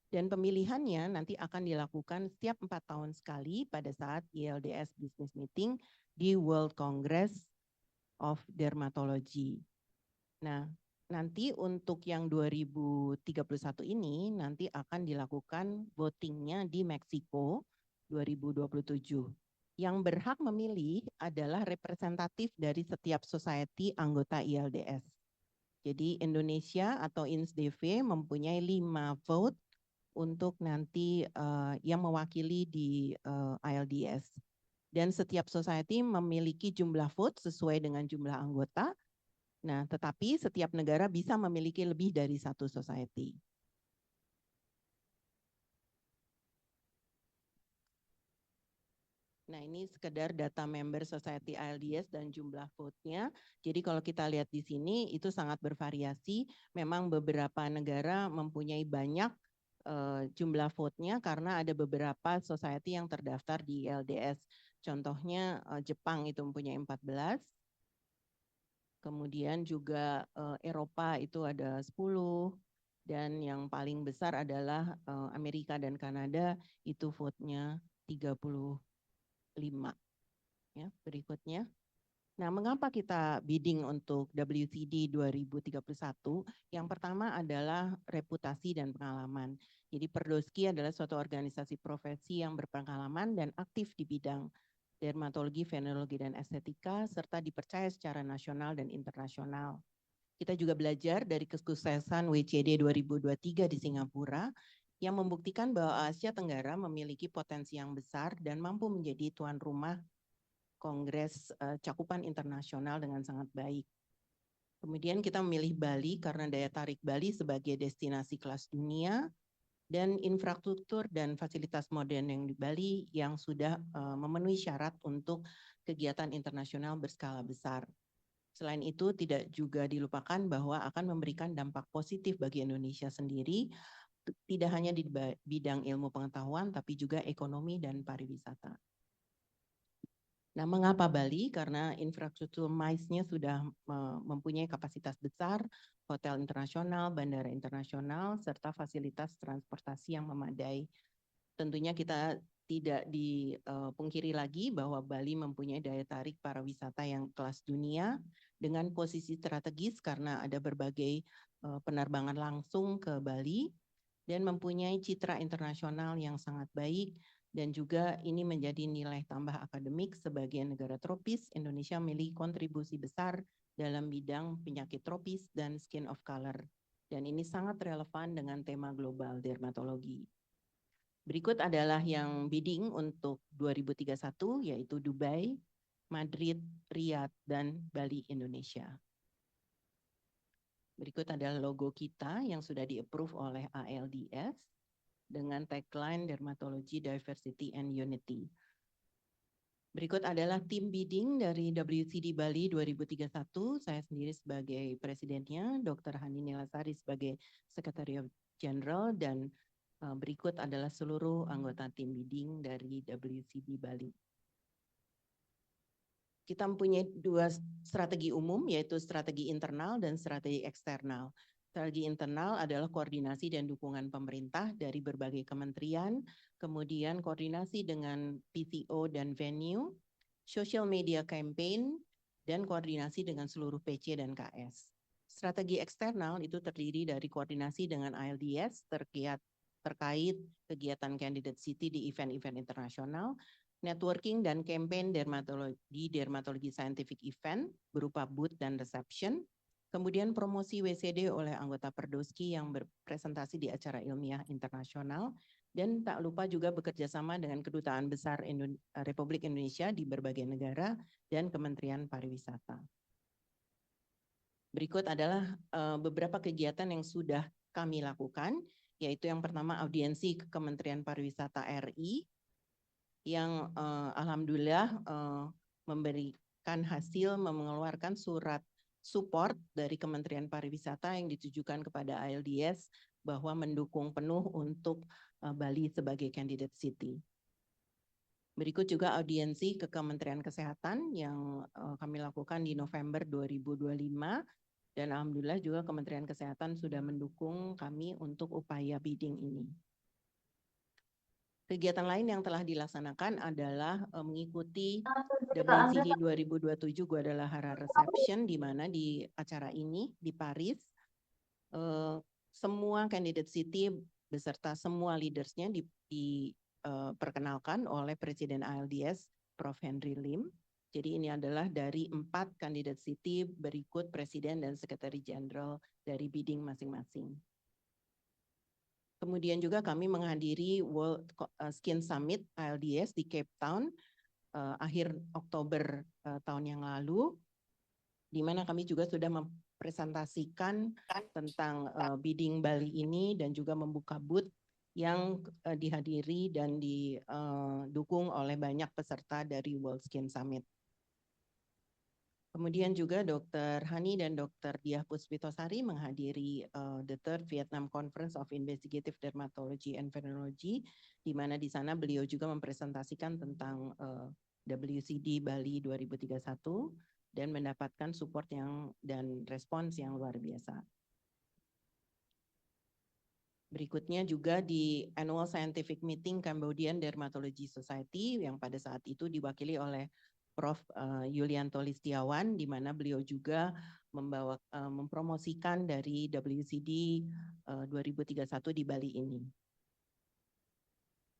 S8: dan pemilihannya nanti akan dilakukan setiap 4 tahun sekali pada saat ILDS Business Meeting di World Congress of Dermatology. Nah, nanti untuk yang 2031 ini nanti akan dilakukan votingnya di Meksiko 2027. Yang berhak memilih adalah representatif dari setiap society anggota ILDS. Jadi Indonesia atau INSDV mempunyai 5 vote untuk nanti yang mewakili di ILDS. Dan setiap society memiliki jumlah vote sesuai dengan jumlah anggota. Nah, tetapi setiap negara bisa memiliki lebih dari satu society. Nah, ini sekedar data member Society ILDS dan jumlah vote-nya. Jadi kalau kita lihat di sini itu sangat bervariasi. Memang beberapa negara mempunyai banyak jumlah vote-nya karena ada beberapa society yang terdaftar di ILDS. Contohnya Jepang itu mempunyai 14. Kemudian juga Eropa itu ada 10. Dan yang paling besar adalah Amerika dan Kanada itu vote-nya 35. Ya, berikutnya. Nah, mengapa kita bidding untuk WCD 2031? Yang pertama adalah reputasi dan pengalaman. Jadi Perdosky adalah suatu organisasi profesi yang berpengalaman dan aktif di bidang dermatologi, venerologi, dan estetika, serta dipercaya secara nasional dan internasional. Kita juga belajar dari kesuksesan WCD 2023 di Singapura, yang membuktikan bahwa Asia Tenggara memiliki potensi yang besar dan mampu menjadi tuan rumah Kongres cakupan internasional dengan sangat baik. Kemudian kita memilih Bali karena daya tarik Bali sebagai destinasi kelas dunia dan infrastruktur dan fasilitas modern yang di Bali yang sudah memenuhi syarat untuk kegiatan internasional berskala besar. Selain itu, tidak juga dilupakan bahwa akan memberikan dampak positif bagi Indonesia sendiri, tidak hanya di bidang ilmu pengetahuan, tapi juga ekonomi dan pariwisata. Nah, mengapa Bali? Karena infrastruktur MICE-nya sudah mempunyai kapasitas besar, hotel internasional, bandara internasional, serta fasilitas transportasi yang memadai. Tentunya kita tidak dipungkiri lagi bahwa Bali mempunyai daya tarik para wisata yang kelas dunia dengan posisi strategis karena ada berbagai penerbangan langsung ke Bali dan mempunyai citra internasional yang sangat baik. Dan juga ini menjadi nilai tambah akademik sebagai negara tropis. Indonesia memiliki kontribusi besar dalam bidang penyakit tropis dan skin of color. Dan ini sangat relevan dengan tema global dermatologi. Berikut adalah yang bidding untuk 2031, yaitu Dubai, Madrid, Riyadh, dan Bali, Indonesia. Berikut adalah logo kita yang sudah di-approve oleh ALDS. Dengan tagline Dermatology, Diversity, and Unity. Berikut adalah tim bidding dari WCD Bali 2031. Saya sendiri sebagai presidennya, Dr. Hani Nilasari sebagai Secretary General, dan berikut adalah seluruh anggota tim bidding dari WCD Bali. Kita mempunyai 2 strategi umum, yaitu strategi internal dan strategi eksternal. Strategi internal adalah koordinasi dan dukungan pemerintah dari berbagai kementerian, kemudian koordinasi dengan PTO dan venue, social media campaign, dan koordinasi dengan seluruh PC dan KS. Strategi eksternal itu terdiri dari koordinasi dengan ILDS terkait kegiatan candidate city di event-event internasional, networking dan campaign dermatologi scientific event berupa booth dan reception, kemudian promosi WCD oleh anggota Perdosky yang berpresentasi di acara ilmiah internasional, dan tak lupa juga bekerja sama dengan Kedutaan Besar Republik Indonesia di berbagai negara dan Kementerian Pariwisata. Berikut adalah beberapa kegiatan yang sudah kami lakukan, yaitu yang pertama audiensi ke Kementerian Pariwisata RI, yang alhamdulillah memberikan hasil mengeluarkan surat support dari Kementerian Pariwisata yang ditujukan kepada ALDS bahwa mendukung penuh untuk Bali sebagai candidate city. Berikut juga audiensi ke Kementerian Kesehatan yang kami lakukan di November 2025 dan alhamdulillah juga Kementerian Kesehatan sudah mendukung kami untuk upaya bidding ini. Kegiatan lain yang telah dilaksanakan adalah mengikuti WCD 2027 Guadalajara Reception, di mana di acara ini di Paris semua candidate city beserta semua leadersnya diperkenalkan oleh Presiden ALDS Prof. Henry Lim. Jadi ini adalah dari 4 candidate city berikut Presiden dan Sekretari Jenderal dari bidding masing-masing. Kemudian juga kami menghadiri World Skin Summit ALDS di Cape Town akhir Oktober tahun yang lalu, di mana kami juga sudah mempresentasikan tentang bidding Bali ini dan juga membuka booth yang dihadiri dan didukung oleh banyak peserta dari World Skin Summit. Kemudian juga Dr. Hani dan Dr. Diah Puspitosari menghadiri the Third Vietnam Conference of Investigative Dermatology and Venereology, di mana di sana beliau juga mempresentasikan tentang WCD Bali 2031 dan mendapatkan support dan respons yang luar biasa. Berikutnya juga di Annual Scientific Meeting Cambodian Dermatology Society yang pada saat itu diwakili oleh Prof. Yulianto Listiawan, di mana beliau juga mempromosikan dari WCD 2031 di Bali ini.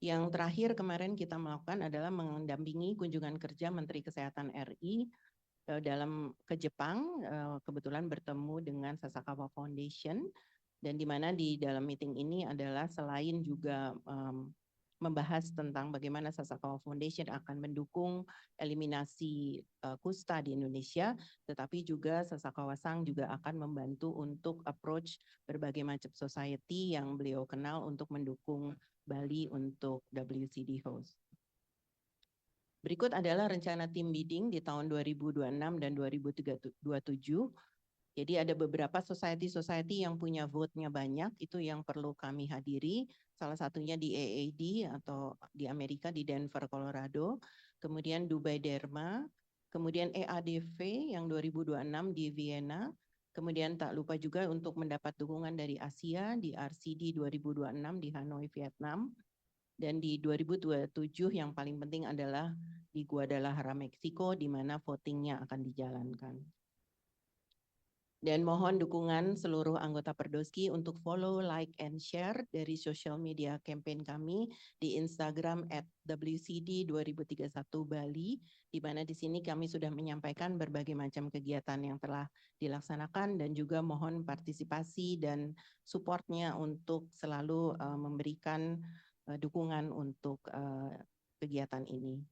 S8: Yang terakhir kemarin kita melakukan adalah mendampingi kunjungan kerja Menteri Kesehatan RI ke Jepang, kebetulan bertemu dengan Sasakawa Foundation, dan di mana di dalam meeting ini adalah selain juga membahas tentang bagaimana Sasakawa Foundation akan mendukung eliminasi kusta di Indonesia, tetapi juga Sasakawa Sang juga akan membantu untuk approach berbagai macam society yang beliau kenal untuk mendukung Bali untuk WCD host. Berikut adalah rencana tim bidding di tahun 2026 dan 2027. Jadi ada beberapa society-society yang punya vote-nya banyak, itu yang perlu kami hadiri. Salah satunya di AAD atau di Amerika di Denver, Colorado. Kemudian Dubai Derma. Kemudian EADV yang 2026 di Vienna. Kemudian tak lupa juga untuk mendapat dukungan dari Asia di RCD 2026 di Hanoi, Vietnam. Dan di 2027 yang paling penting adalah di Guadalajara, Meksiko, di mana votingnya akan dijalankan. Dan mohon dukungan seluruh anggota Perdoski untuk follow, like, and share dari social media campaign kami di Instagram @WCD2031 Bali, di mana di sini kami sudah menyampaikan berbagai macam kegiatan yang telah dilaksanakan dan juga mohon partisipasi dan supportnya untuk selalu memberikan dukungan untuk kegiatan ini.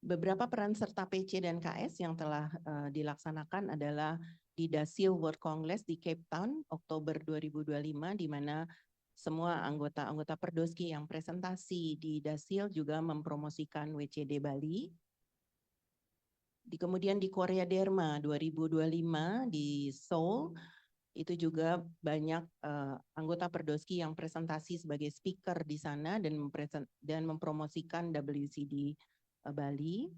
S8: Beberapa peran serta PC dan KS yang telah dilaksanakan adalah di Dasil World Congress di Cape Town Oktober 2025, di mana semua anggota Perdoski yang presentasi di Dasil juga mempromosikan WCD Bali. Kemudian di Korea Derma 2025 di Seoul, itu juga banyak anggota Perdoski yang presentasi sebagai speaker di sana dan mempromosikan WCD Bali,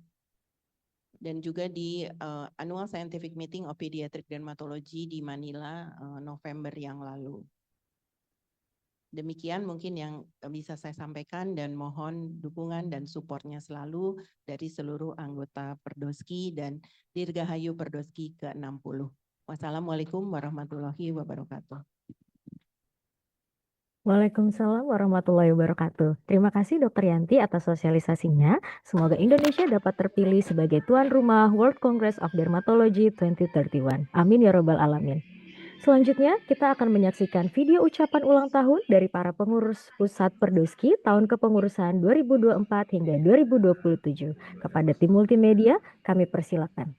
S8: dan juga di Annual Scientific Meeting of Pediatric Dermatology di Manila November yang lalu. Demikian mungkin yang bisa saya sampaikan dan mohon dukungan dan supportnya selalu dari seluruh anggota Perdoski dan Dirgahayu Perdoski ke-60. Wassalamualaikum warahmatullahi wabarakatuh.
S1: Waalaikumsalam warahmatullahi wabarakatuh. Terima kasih Dr. Yanti atas sosialisasinya. Semoga Indonesia dapat terpilih sebagai tuan rumah World Congress of Dermatology 2031. Amin ya robbal alamin. Selanjutnya kita akan menyaksikan video ucapan ulang tahun dari para pengurus pusat Perdoski tahun kepengurusan 2024 hingga 2027. Kepada tim multimedia kami persilakan.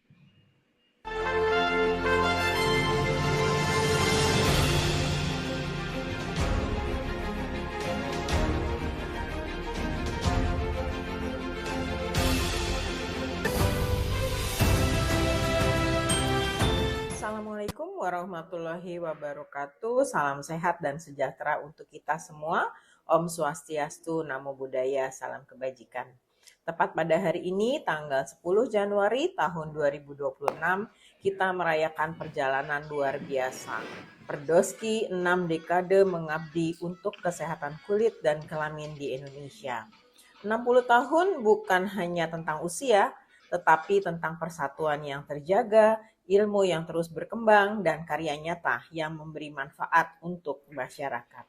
S7: Assalamualaikum warahmatullahi wabarakatuh. Salam sehat dan sejahtera untuk kita semua. Om Swastiastu, Namo Buddhaya, salam kebajikan. Tepat pada hari ini, tanggal 10 Januari tahun 2026, kita merayakan perjalanan luar biasa. Perdoski 6 dekade mengabdi untuk kesehatan kulit dan kelamin di Indonesia. 60 tahun bukan hanya tentang usia, tetapi tentang persatuan yang terjaga, ilmu yang terus berkembang, dan karya nyata yang memberi manfaat untuk masyarakat.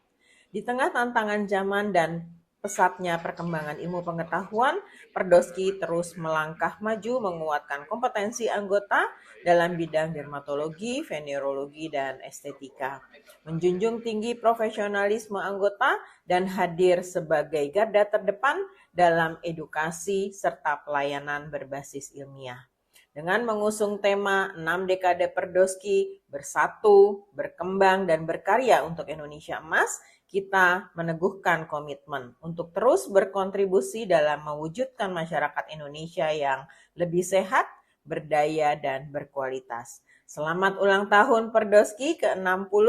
S7: Di tengah tantangan zaman dan pesatnya perkembangan ilmu pengetahuan, Perdoski terus melangkah maju menguatkan kompetensi anggota dalam bidang dermatologi, venerologi, dan estetika. Menjunjung tinggi profesionalisme anggota dan hadir sebagai garda terdepan dalam edukasi serta pelayanan berbasis ilmiah. Dengan mengusung tema 6 dekade Perdoski, bersatu, berkembang, dan berkarya untuk Indonesia Emas, kita meneguhkan komitmen untuk terus berkontribusi dalam mewujudkan masyarakat Indonesia yang lebih sehat, berdaya, dan berkualitas. Selamat ulang tahun Perdoski ke-60,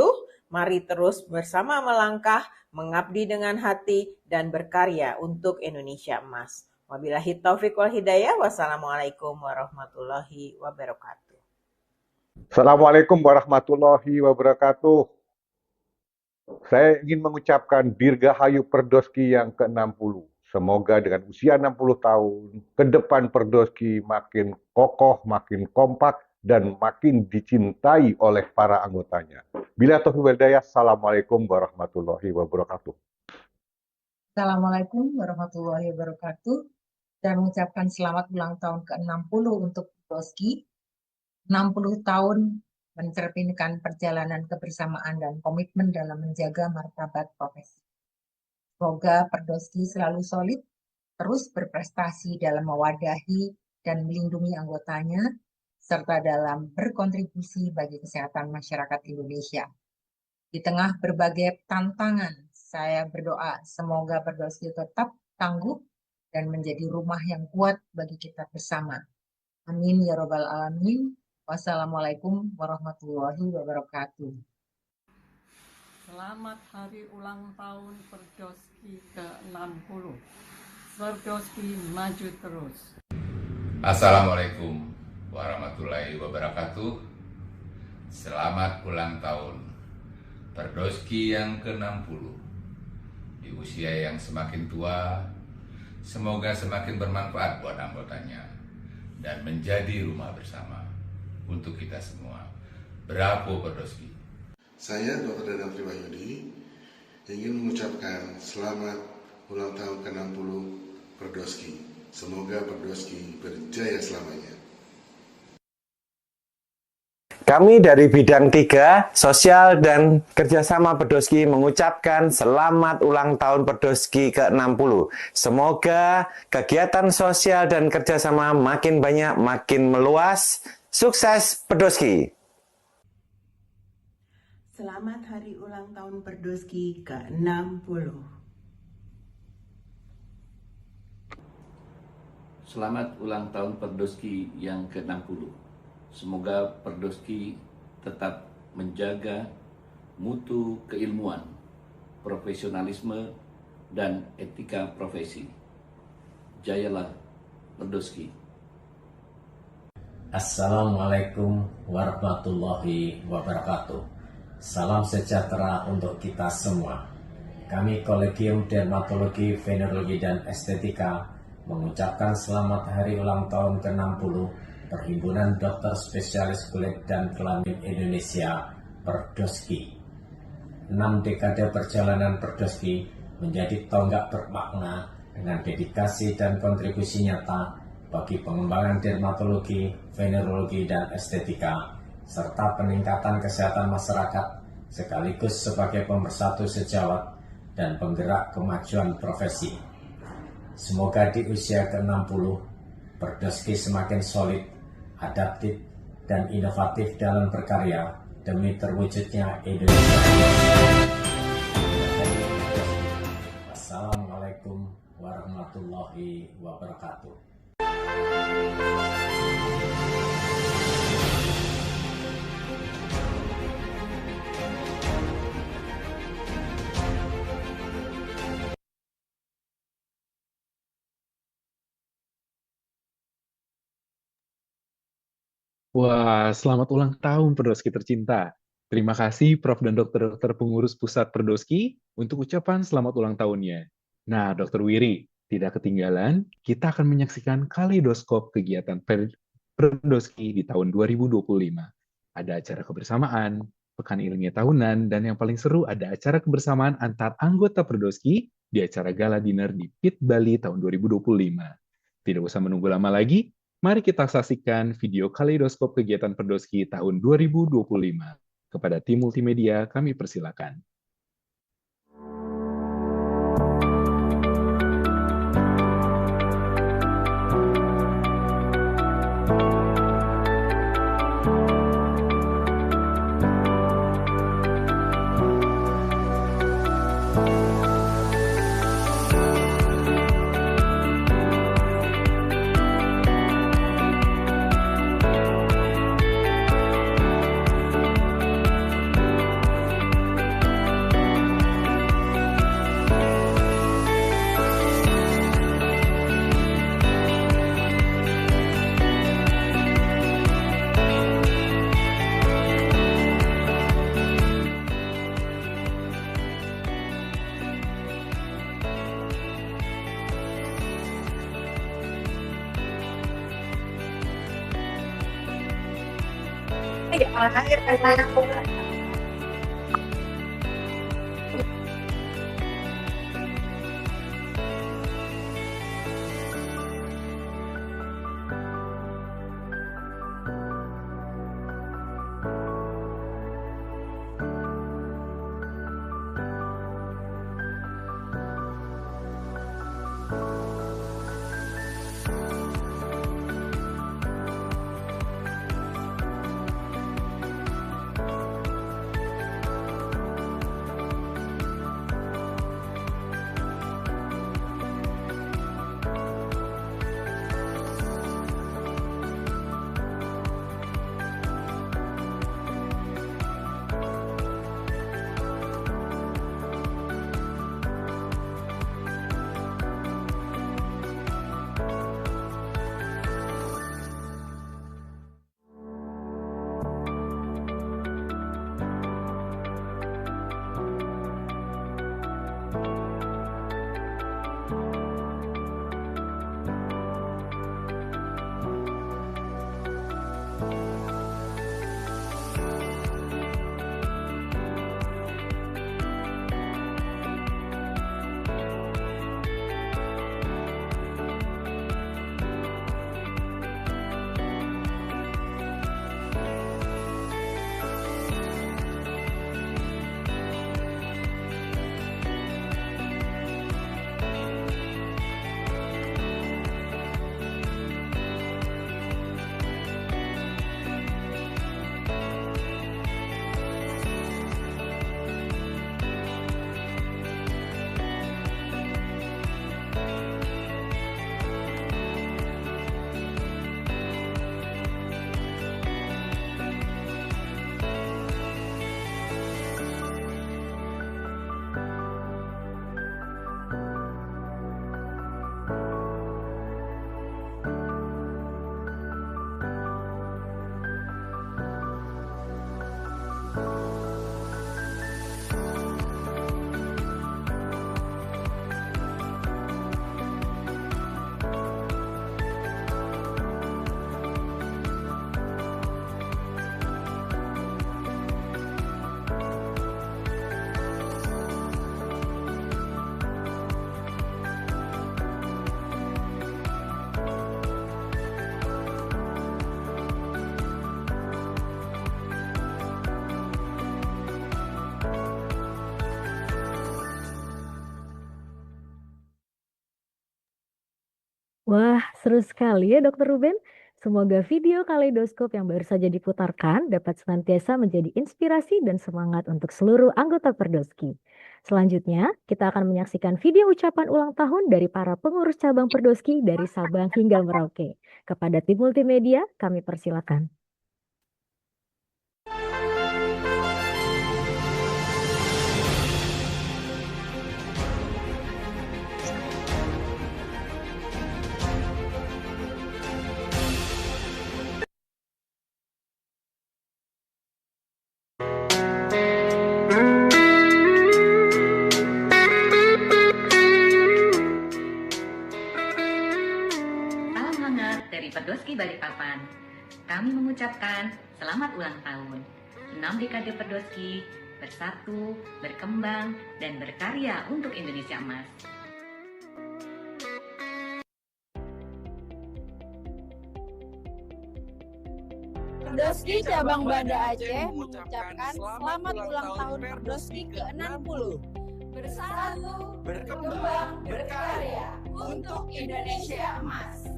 S7: mari terus bersama melangkah, mengabdi dengan hati, dan berkarya untuk Indonesia Emas. Wabillahi taufiq wal hidayah. Wassalamualaikum warahmatullahi wabarakatuh.
S9: Assalamualaikum warahmatullahi wabarakatuh. Saya ingin mengucapkan Dirgahayu Perdoski yang ke-60. Semoga dengan usia 60 tahun, ke depan Perdoski makin kokoh, makin kompak, dan makin dicintai oleh para anggotanya. Bila taufiq wal hidayah, Assalamualaikum warahmatullahi wabarakatuh.
S10: Assalamualaikum warahmatullahi wabarakatuh. Dan mengucapkan selamat ulang tahun ke-60 untuk Perdoski. 60 tahun mencerminkan perjalanan kebersamaan dan komitmen dalam menjaga martabat profesi. Semoga Perdoski selalu solid, terus berprestasi dalam mewadahi dan melindungi anggotanya, serta dalam berkontribusi bagi kesehatan masyarakat Indonesia. Di tengah berbagai tantangan, saya berdoa semoga Perdoski tetap tangguh dan menjadi rumah yang kuat bagi kita bersama. Amin ya robbal alamin. Wassalamualaikum warahmatullahi wabarakatuh.
S11: Selamat hari ulang tahun Perdoski ke-60. Perdoski maju terus.
S12: Assalamualaikum warahmatullahi wabarakatuh. Selamat ulang tahun Perdoski yang ke-60. Di usia yang semakin tua, semoga semakin bermanfaat buat anggotanya dan menjadi rumah bersama untuk kita semua. Bravo Perdoski.
S3: Saya Dr. Dadang Triwahyudi ingin mengucapkan selamat ulang tahun ke-60 Perdoski. Semoga Perdoski berjaya selamanya.
S13: Kami dari bidang 3, sosial dan kerjasama Perdoski mengucapkan selamat ulang tahun Perdoski ke-60. Semoga kegiatan sosial dan kerjasama makin banyak, makin meluas. Sukses Perdoski!
S14: Selamat hari ulang tahun Perdoski ke-60.
S5: Selamat ulang tahun Perdoski yang ke-60. Semoga Perdoski tetap menjaga mutu keilmuan, profesionalisme, dan etika profesi. Jayalah Perdoski.
S15: Assalamualaikum warahmatullahi wabarakatuh. Salam sejahtera untuk kita semua. Kami Kolegium Dermatologi, Venerologi, dan Estetika mengucapkan selamat hari ulang tahun ke-60 Perhimpunan Dokter Spesialis Kulit dan Kelamin Indonesia, Perdoski. 6 dekade perjalanan Perdoski menjadi tonggak bermakna dengan dedikasi dan kontribusi nyata bagi pengembangan dermatologi, venerologi, dan estetika, serta peningkatan kesehatan masyarakat, sekaligus sebagai pemersatu sejawat dan penggerak kemajuan profesi. Semoga di usia ke-60, Perdoski semakin solid, adaptif, dan inovatif dalam berkarya demi terwujudnya Indonesia. Wassalamualaikum warahmatullahi wabarakatuh.
S2: Wah, selamat ulang tahun Perdoski tercinta. Terima kasih Prof. dan dokter-dokter pengurus pusat Perdoski untuk ucapan selamat ulang tahunnya. Nah, Dokter Wiri, tidak ketinggalan, kita akan menyaksikan kaleidoskop kegiatan Perdoski di tahun 2025. Ada acara kebersamaan, pekan ilmiah tahunan, dan yang paling seru ada acara kebersamaan antar anggota Perdoski di acara gala dinner di PIT Bali tahun 2025. Tidak usah menunggu lama lagi, mari kita saksikan video kaleidoskop kegiatan Perdoski tahun 2025. Kepada tim multimedia, kami persilakan.
S1: Wah, seru sekali ya Dokter Ruben. Semoga video kaleidoskop yang baru saja diputarkan dapat senantiasa menjadi inspirasi dan semangat untuk seluruh anggota Perdoski. Selanjutnya, kita akan menyaksikan video ucapan ulang tahun dari para pengurus cabang Perdoski dari Sabang hingga Merauke. Kepada tim multimedia, kami persilakan.
S16: dari Perdoski Balikpapan. Kami mengucapkan selamat ulang tahun. 6 dekade Perdoski, bersatu, berkembang, dan berkarya untuk Indonesia Emas.
S17: Perdoski Cabang Banda Aceh mengucapkan selamat ulang tahun Perdoski ke-60. Bersatu, berkembang, berkarya untuk Indonesia Emas.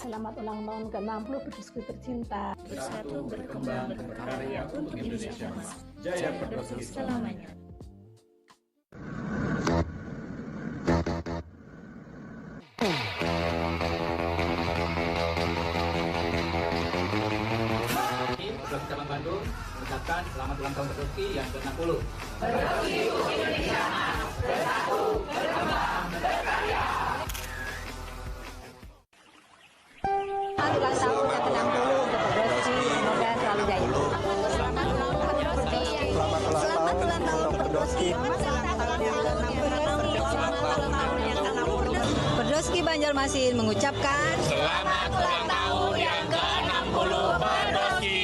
S18: Selamat ulang tahun ke-60 Perdoski tercinta.
S16: Bersatu, berkembang, berkarya untuk Indonesia Emas. Jaya Perdoski selamanya.
S19: Perdoski Cabang Bandung mengucapkan selamat ulang tahun Perdoski yang ke-60.
S17: Perdoski untuk Indonesia Emas. Bersatu, berkembang, berkarya.
S20: Ulang tahun yang ke-60 untuk Perdoski, semoga selalu jaya. Selamat ulang tahun Perdoski. Selamat ulang tahun Perdoski. Perdoski Banjarmasin mengucapkan
S17: selamat ulang tahun yang ke-60 Perdoski.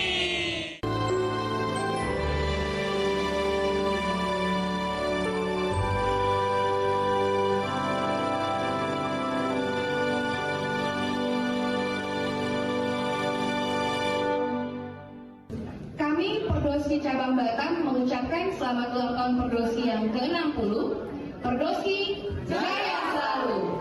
S21: Kami Perdoski Cabang Batam mengucapkan selamat ulang tahun Perdoski yang ke-60. Perdoski jaya selalu.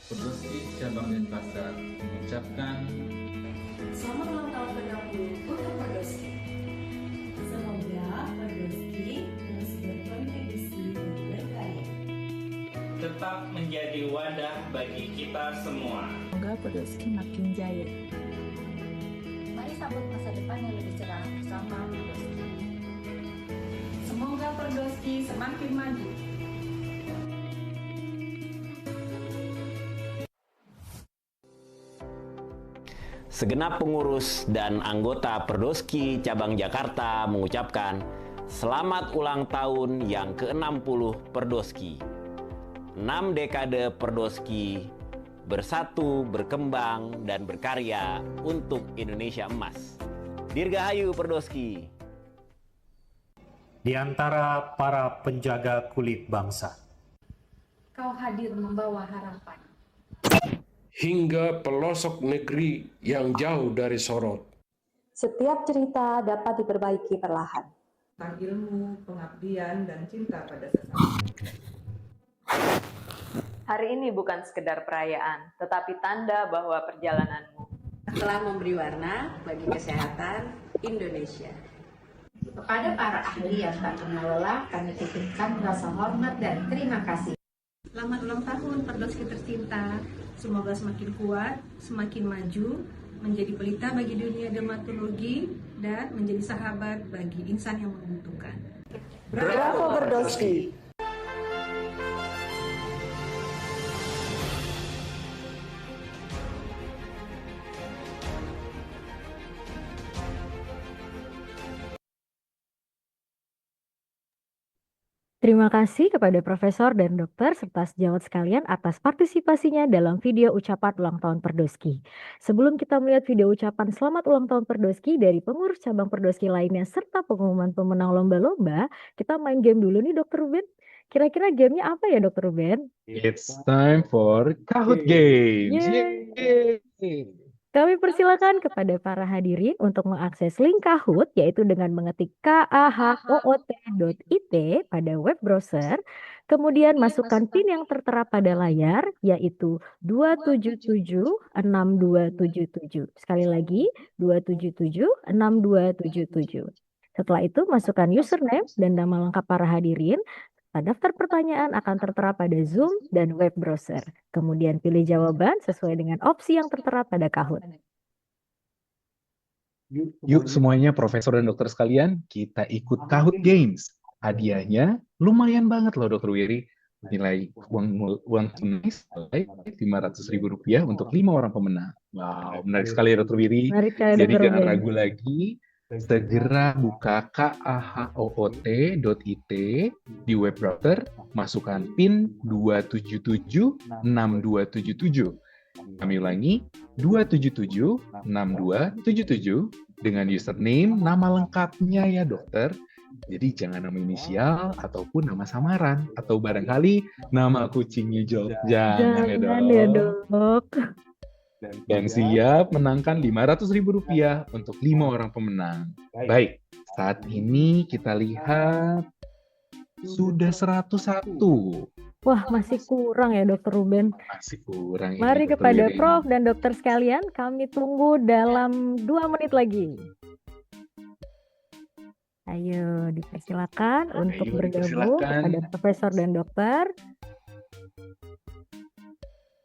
S2: Perdoski Cabang Denpasar mengucapkan
S22: selamat ulang tahun ke-60 untuk Perdoski. Semoga Perdoski terus berkontribusi dan berkarya.
S23: Tetap menjadi wadah bagi kita semua.
S22: Semoga Perdoski makin jaya.
S16: Mari sambut masa depan yang lebih cerah bersama Perdoski.
S22: Semoga Perdoski semakin maju.
S24: Segenap pengurus dan anggota Perdoski Cabang Jakarta mengucapkan selamat ulang tahun yang ke-60 Perdoski. 6 dekade Perdoski, bersatu, berkembang, dan berkarya untuk Indonesia Emas. Dirgahayu Perdoski.
S25: Di antara para penjaga kulit bangsa,
S22: Kau hadir membawa harapan.
S26: Hingga pelosok negeri yang jauh dari sorot.
S27: Setiap cerita dapat diperbaiki perlahan.
S28: Tentang ilmu, pengabdian, dan cinta pada sesama.
S29: Hari ini bukan sekedar perayaan, tetapi tanda bahwa perjalananmu
S30: telah memberi warna bagi kesehatan Indonesia.
S22: Kepada para ahli yang tak kenal lelah, kami titipkan rasa hormat dan terima kasih. Selamat ulang tahun Perdoski tercinta. Semoga semakin kuat, semakin maju, menjadi pelita bagi dunia dermatologi, dan menjadi sahabat bagi insan yang membutuhkan.
S27: Bravo Perdoski!
S1: Terima kasih kepada Profesor dan Dokter serta sejawat sekalian atas partisipasinya dalam video ucapan ulang tahun Perdoski. Sebelum kita melihat video ucapan selamat ulang tahun Perdoski dari pengurus cabang Perdoski lainnya serta pengumuman pemenang lomba-lomba, kita main game dulu nih Dr. Ruben. Kira-kira gamenya apa ya Dr. Ruben?
S2: It's time for Kahoot Games.
S1: Yeay. Kami persilakan kepada para hadirin untuk mengakses link Kahoot, yaitu dengan mengetik kahoot.it pada web browser, kemudian masukkan PIN yang tertera pada layar, yaitu 2776277. Sekali lagi, 2776277. Setelah itu, masukkan username dan nama lengkap para hadirin. Daftar pertanyaan akan tertera pada Zoom dan web browser. Kemudian pilih jawaban sesuai dengan opsi yang tertera pada Kahoot.
S2: Yuk semuanya profesor dan dokter sekalian, kita ikut Kahoot Games. Hadiahnya lumayan banget loh Dr. Wiri. Nilai uang tunai Rp500.000 untuk 5 orang pemenang. Wow, menarik sekali ya Dr. Wiri.
S1: Menarik sekali,
S2: Jadi
S1: Dr.
S2: jangan
S1: Ruben.
S2: ragu lagi. Segera buka kahoot.it di web browser, masukkan PIN 2776277. Kami ulangi, 2776277 dengan username, nama lengkapnya ya dokter. Jadi jangan nama inisial ataupun nama samaran atau barangkali nama kucingnya Jok. Jangan ya dok. Dan siap menangkan Rp500.000 untuk 5 orang pemenang. Baik, saat ini kita lihat sudah 101.
S1: Wah, masih kurang ya Dr. Ruben.
S2: Masih kurang.
S1: Mari kepada Prof dan dokter sekalian, kami tunggu dalam 2 menit lagi. Ayo, dipersilakan untuk bergabung kepada profesor dan dokter.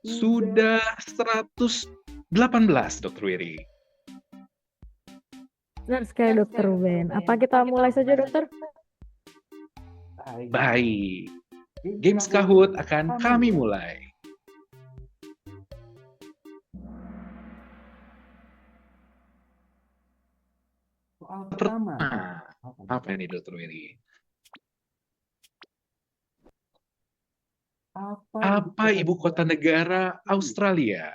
S2: Sudah 118, Dr. Wiri.
S1: Benar sekali, Dr. Ruben. Apa kita mulai saja, dokter?
S2: Baik. Games Kahoot akan kami mulai. Soal pertama. Apa ini, Dr. Wiri? Apa ibu kota negara Australia?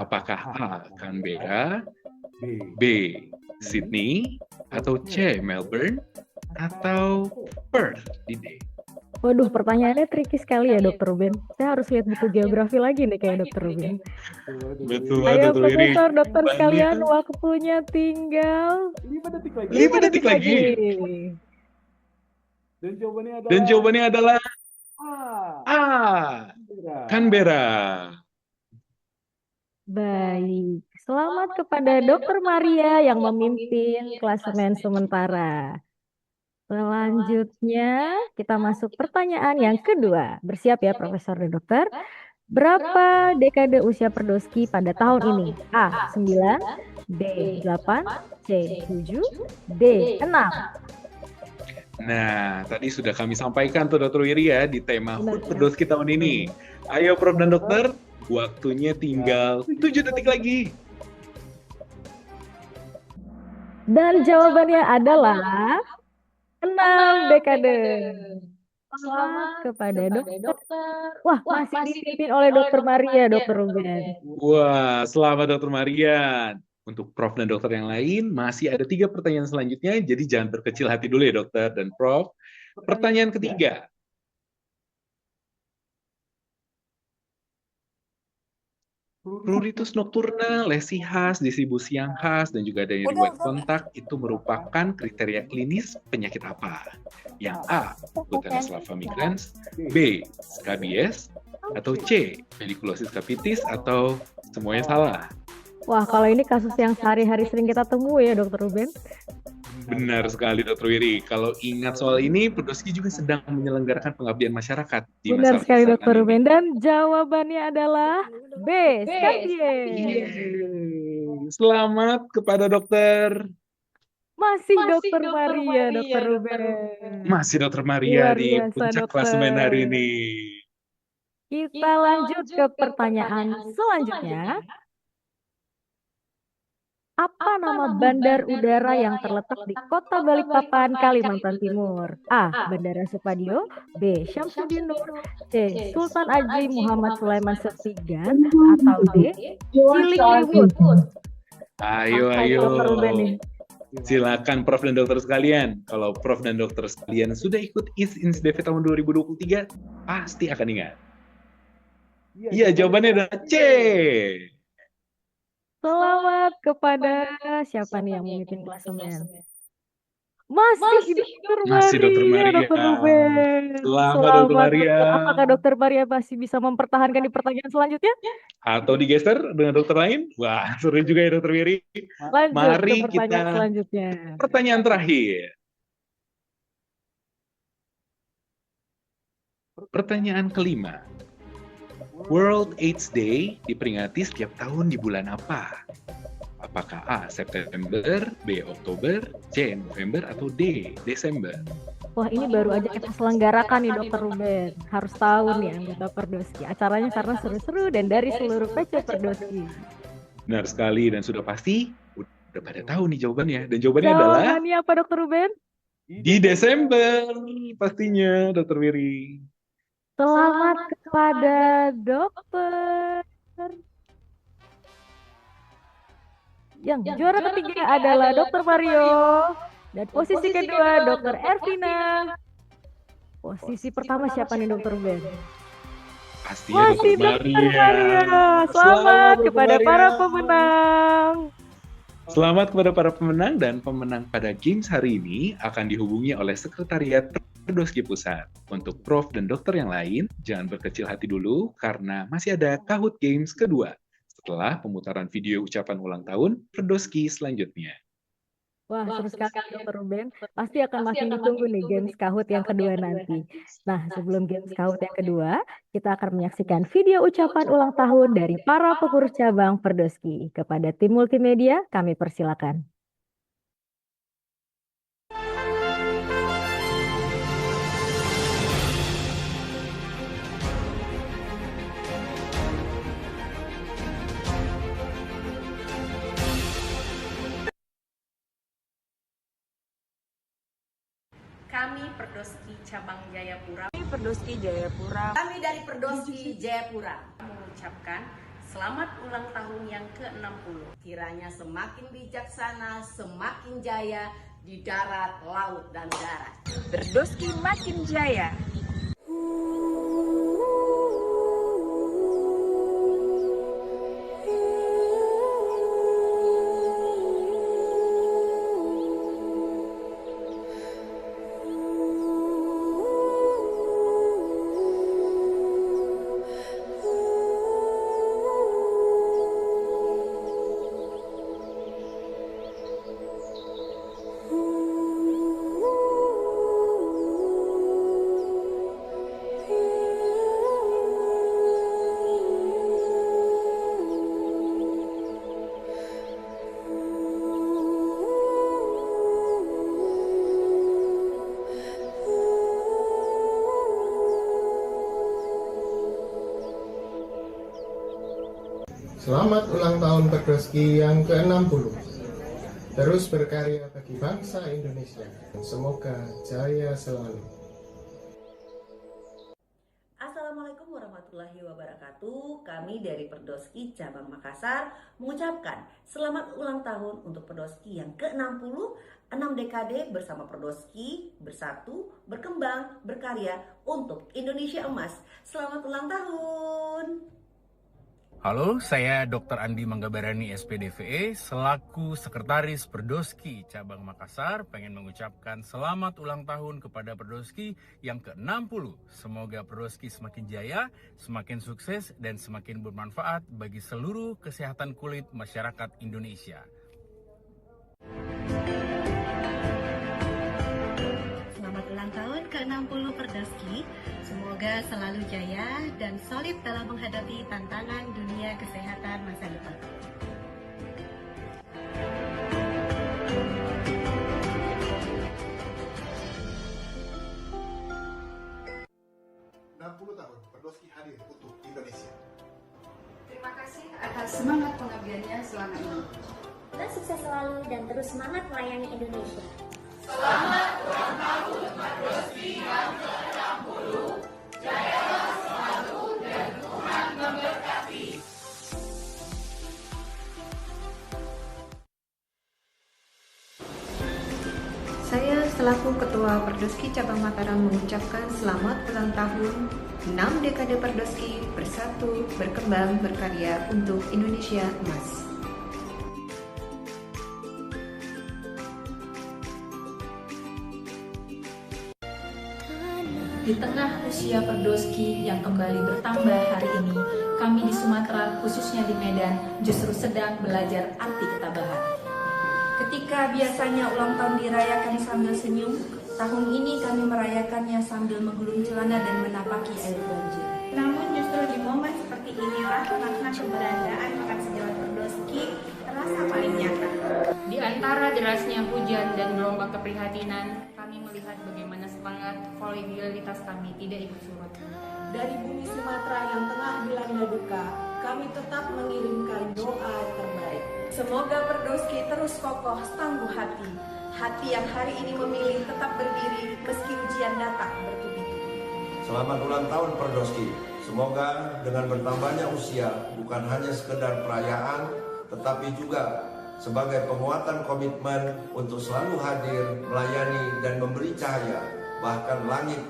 S2: Apakah A. Canberra, B. Sydney, atau C. Melbourne, atau Perth di D?
S1: Waduh, pertanyaannya tricky sekali ya Dr. Ruben. Saya harus lihat buku geografi lagi nih kayak Dr. Ruben.
S2: Betul,
S1: Ayo
S2: Dr. Wiri.
S1: profesor, dokter sekalian, waktunya tinggal 5 detik lagi.
S2: Dan jawabannya adalah A. Canberra.
S1: Baik, selamat kepada Dr. Maria yang memimpin klasemen sementara. Selanjutnya kita masuk pertanyaan yang kedua. Bersiap ya Profesor dan Dokter. Berapa dekade usia Perdowski pada tahun ini? A. 9, B. 8, C. 7, D. 6.
S2: Nah, tadi sudah kami sampaikan tuh Dr. Wiri ya di tema HUT Perdowski tahun ini. Ayo Prof dan Dokter, waktunya tinggal 7 detik lagi.
S1: Dan jawabannya adalah 6 dekade. Selamat kepada dokter. Wah, masih dipimpin oleh Dr. Maria, Dr. Ruben.
S2: Wah, selamat Dr. Maria. Untuk Prof dan Dokter yang lain, masih ada 3 pertanyaan selanjutnya, jadi jangan berkecil hati dulu ya Dokter dan Prof. Pertanyaan ketiga. Pruritus nocturna, lesi khas, distribusi yang khas, dan juga adanya riwayat kontak itu merupakan kriteria klinis penyakit apa? Yang A. Glutenoslavia migrans, B. Scabies, atau C. Pediculosis capitis, atau semuanya salah?
S1: Wah, kalau ini kasus yang sehari-hari sering kita temui ya, Dr. Ruben.
S2: Benar sekali, Dr. Wiri. Kalau ingat soal ini, Perdowski juga sedang menyelenggarakan pengabdian masyarakat. Di
S1: Benar sekali, Dr.
S2: ini.
S1: Ruben. Dan jawabannya adalah B. Scabies.
S2: Selamat kepada dokter.
S1: Masih Dr. Maria, Dr. Ruben.
S2: Masih Dr. Maria di puncak klasemen hari ini.
S1: Kita lanjut ke pertanyaan selanjutnya. Apa nama bandar udara yang terletak di Kota Balikpapan, Kalimantan Timur? A. Bandara Supadio, B. Syamsuddin Nur, C. Sultan Haji Muhammad Sulaiman Septigan, atau D. Cilikriwut.
S2: Ayo. Silakan Prof dan Dokter sekalian. Kalau Prof dan Dokter sekalian sudah ikut ISDV tahun 2023, pasti akan ingat. Iya, jawabannya adalah C.
S1: Selamat kepada siapa nih yang memimpin klasemen? Masih Dokter Maria, Dokter Ruben.
S2: Selamat Dokter Maria.
S1: Apakah Dokter Maria masih bisa mempertahankan di pertanyaan selanjutnya?
S2: Atau digeser dengan dokter lain? Wah, seru juga ya Dokter Wiri.
S1: Lanjut
S2: Mari
S1: ke pertanyaan selanjutnya.
S2: Pertanyaan terakhir. Pertanyaan kelima. World AIDS Day diperingati setiap tahun di bulan apa? Apakah A. September, B. Oktober, C. November, atau D. Desember?
S1: Wah, ini baru aja kita selenggarakan nih Dokter Ruben. Harus tahu nih anggota Perdoski. Acaranya karena seru-seru dan dari seluruh PC Perdoski.
S2: Benar sekali dan sudah pasti udah pada tahu nih jawabannya. Dan jawabannya adalah
S1: Jawabannya apa Dokter Ruben?
S2: di Desember pastinya Dokter Wiri.
S1: Selamat kepada dokter. Yang juara ketiga adalah Dokter Mario. Dan posisi kedua Dokter Ervina. Posisi pertama siapa nih Dokter Ruben?
S2: Pastinya
S1: Masih
S2: Dokter
S1: Dokter
S2: Maria.
S1: Maria. Selamat
S2: Dokter
S1: kepada
S2: Maria.
S1: para pemenang.
S2: Selamat kepada para pemenang dan pemenang pada Games hari ini akan dihubungi oleh Sekretariat Perdoski Pusat. Untuk Prof dan dokter yang lain, jangan berkecil hati dulu karena masih ada Kahoot Games kedua setelah pemutaran video ucapan ulang tahun Perdoski selanjutnya.
S1: Wah, seru sekali Dokter Ruben. Pasti akan makin ditunggu nih Games Kahoot yang kedua nanti. Nah, sebelum Games Kahoot yang kedua, kita akan menyaksikan video ucapan ulang tahun dari para pengurus cabang Perdoski. Kepada tim multimedia, kami persilakan.
S30: Kami Perdoski Cabang Jayapura. Kami dari Perdoski Jayapura mengucapkan selamat ulang tahun yang ke-60. Kiranya semakin bijaksana, semakin jaya di darat, laut, dan darat.
S3: Perdoski makin jaya.
S4: Selamat ulang tahun Perdoski yang ke-60. Terus berkarya bagi bangsa Indonesia. Semoga jaya selalu.
S30: Assalamualaikum warahmatullahi wabarakatuh. Kami dari Perdoski Cabang Makassar mengucapkan selamat ulang tahun untuk Perdoski yang ke-60, 6 dekade bersama Perdoski, bersatu, berkembang, berkarya untuk Indonesia Emas. Selamat ulang tahun.
S6: Halo, saya Dr. Andi Manggabarani SPDVE selaku Sekretaris Perdoski Cabang Makassar pengen mengucapkan selamat ulang tahun kepada Perdoski yang ke-60. Semoga Perdoski semakin jaya, semakin sukses, dan semakin bermanfaat bagi seluruh kesehatan kulit masyarakat Indonesia.
S22: Selamat ulang tahun ke-60 Perdoski. Semoga selalu jaya dan solid dalam menghadapi tantangan dunia kesehatan masa depan.
S7: Tahun Perdoski hadir untuk Indonesia.
S30: Terima kasih atas semangat pengabdiannya selama ini.
S21: Dan sukses selalu dan terus semangat melayani Indonesia.
S17: Selamat ulang tahun Perdoski yang ke-60. Jayalah selalu dan Tuhan memberkati.
S22: Saya selaku Ketua Perdoski Cabang Mataram mengucapkan selamat ulang tahun 6 dekade Perdoski bersatu, berkembang, berkarya untuk Indonesia Emas.
S5: Di tengah usia Perdoski yang kembali bertambah hari ini, kami di Sumatera, khususnya di Medan, justru sedang belajar arti ketabahan. Ketika biasanya ulang tahun dirayakan sambil senyum, tahun ini kami merayakannya sambil menggulung celana dan menapaki air banjir.
S22: Namun justru di momen seperti inilah makna keberadaan Pekan Sejarah Perdoski terasa paling nyata.
S8: Di antara derasnya hujan dan gelombang keprihatinan, kami melihat bagaimana semangat kolegialitas kami tidak ikut surut.
S22: Dari bumi Sumatera yang tengah dilanda duka, kami tetap mengirimkan doa terbaik.
S30: Semoga Perdoski terus kokoh, tangguh hati. Hati yang hari ini memilih tetap berdiri meski ujian datang bertubi-tubi.
S9: Selamat ulang tahun Perdoski. Semoga dengan bertambahnya usia bukan hanya sekedar perayaan, tetapi juga sebagai penguatan komitmen untuk selalu hadir, melayani dan memberi cahaya, bahkan langit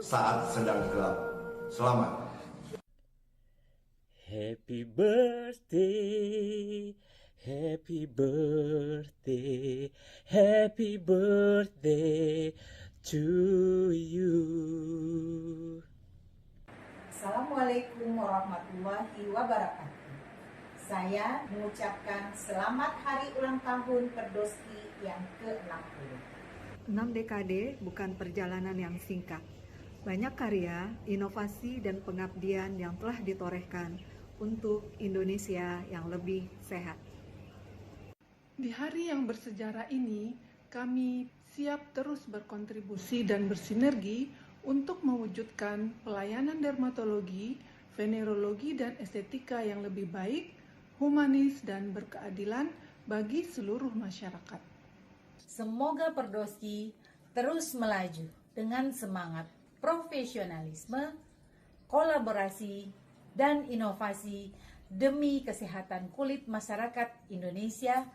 S9: saat sedang gelap. Selamat.
S24: Happy birthday, happy birthday, happy birthday to you.
S22: Assalamualaikum warahmatullahi wabarakatuh. Saya mengucapkan selamat hari ulang tahun Perdoski yang ke-60.
S28: 6 dekade bukan perjalanan yang singkat. Banyak karya, inovasi, dan pengabdian yang telah ditorehkan untuk Indonesia yang lebih sehat.
S10: Di hari yang bersejarah ini, kami siap terus berkontribusi dan bersinergi untuk mewujudkan pelayanan dermatologi, venerologi, dan estetika yang lebih baik, humanis, dan berkeadilan bagi seluruh masyarakat.
S22: Semoga Perdoski terus melaju dengan semangat profesionalisme, kolaborasi, dan inovasi demi kesehatan kulit masyarakat Indonesia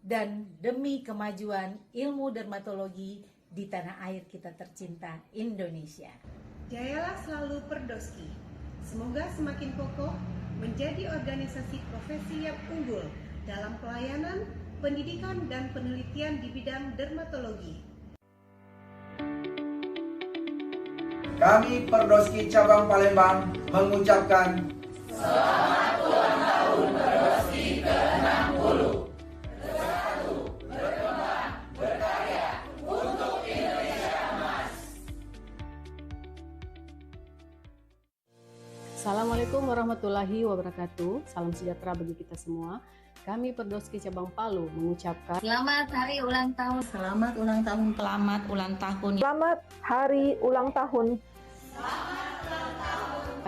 S22: dan demi kemajuan ilmu dermatologi di tanah air kita tercinta Indonesia. Jayalah selalu Perdoski. Semoga semakin kokoh menjadi organisasi profesi yang unggul dalam pelayanan, pendidikan, dan penelitian di bidang dermatologi.
S11: Kami Perdoski Cabang Palembang mengucapkan
S17: selamat ulang tahun Perdoski ke-60. Bersatu, berkembang, berkarya untuk Indonesia Emas.
S12: Assalamualaikum warahmatullahi wabarakatuh. Salam sejahtera bagi kita semua. Kami Perdoski Cabang Palu mengucapkan
S22: selamat hari ulang tahun.
S5: Selamat ulang tahun. Selamat ulang tahun.
S27: Selamat hari ulang tahun.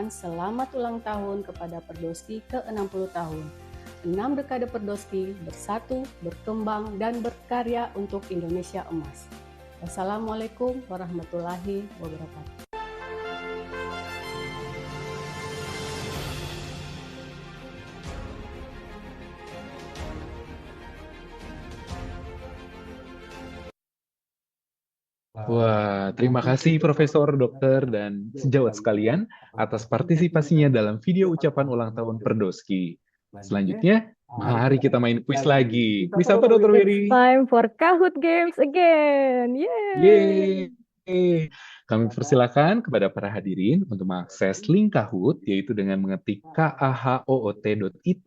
S12: Selamat ulang tahun kepada Perdoski ke-60 tahun. 6 dekade Perdoski bersatu, berkembang, dan berkarya untuk Indonesia Emas. Wassalamualaikum warahmatullahi wabarakatuh.
S2: Wah, terima kasih Profesor, Dokter, dan sejawat sekalian atas partisipasinya dalam video ucapan ulang tahun Perdoski. Selanjutnya, mari kita main kuis lagi. Kuis apa, Dokter Wiri?
S1: Time for Kahoot Games again. Yeay!
S2: Yeay! Kami persilakan kepada para hadirin untuk mengakses link Kahoot, yaitu dengan mengetik kahoot.it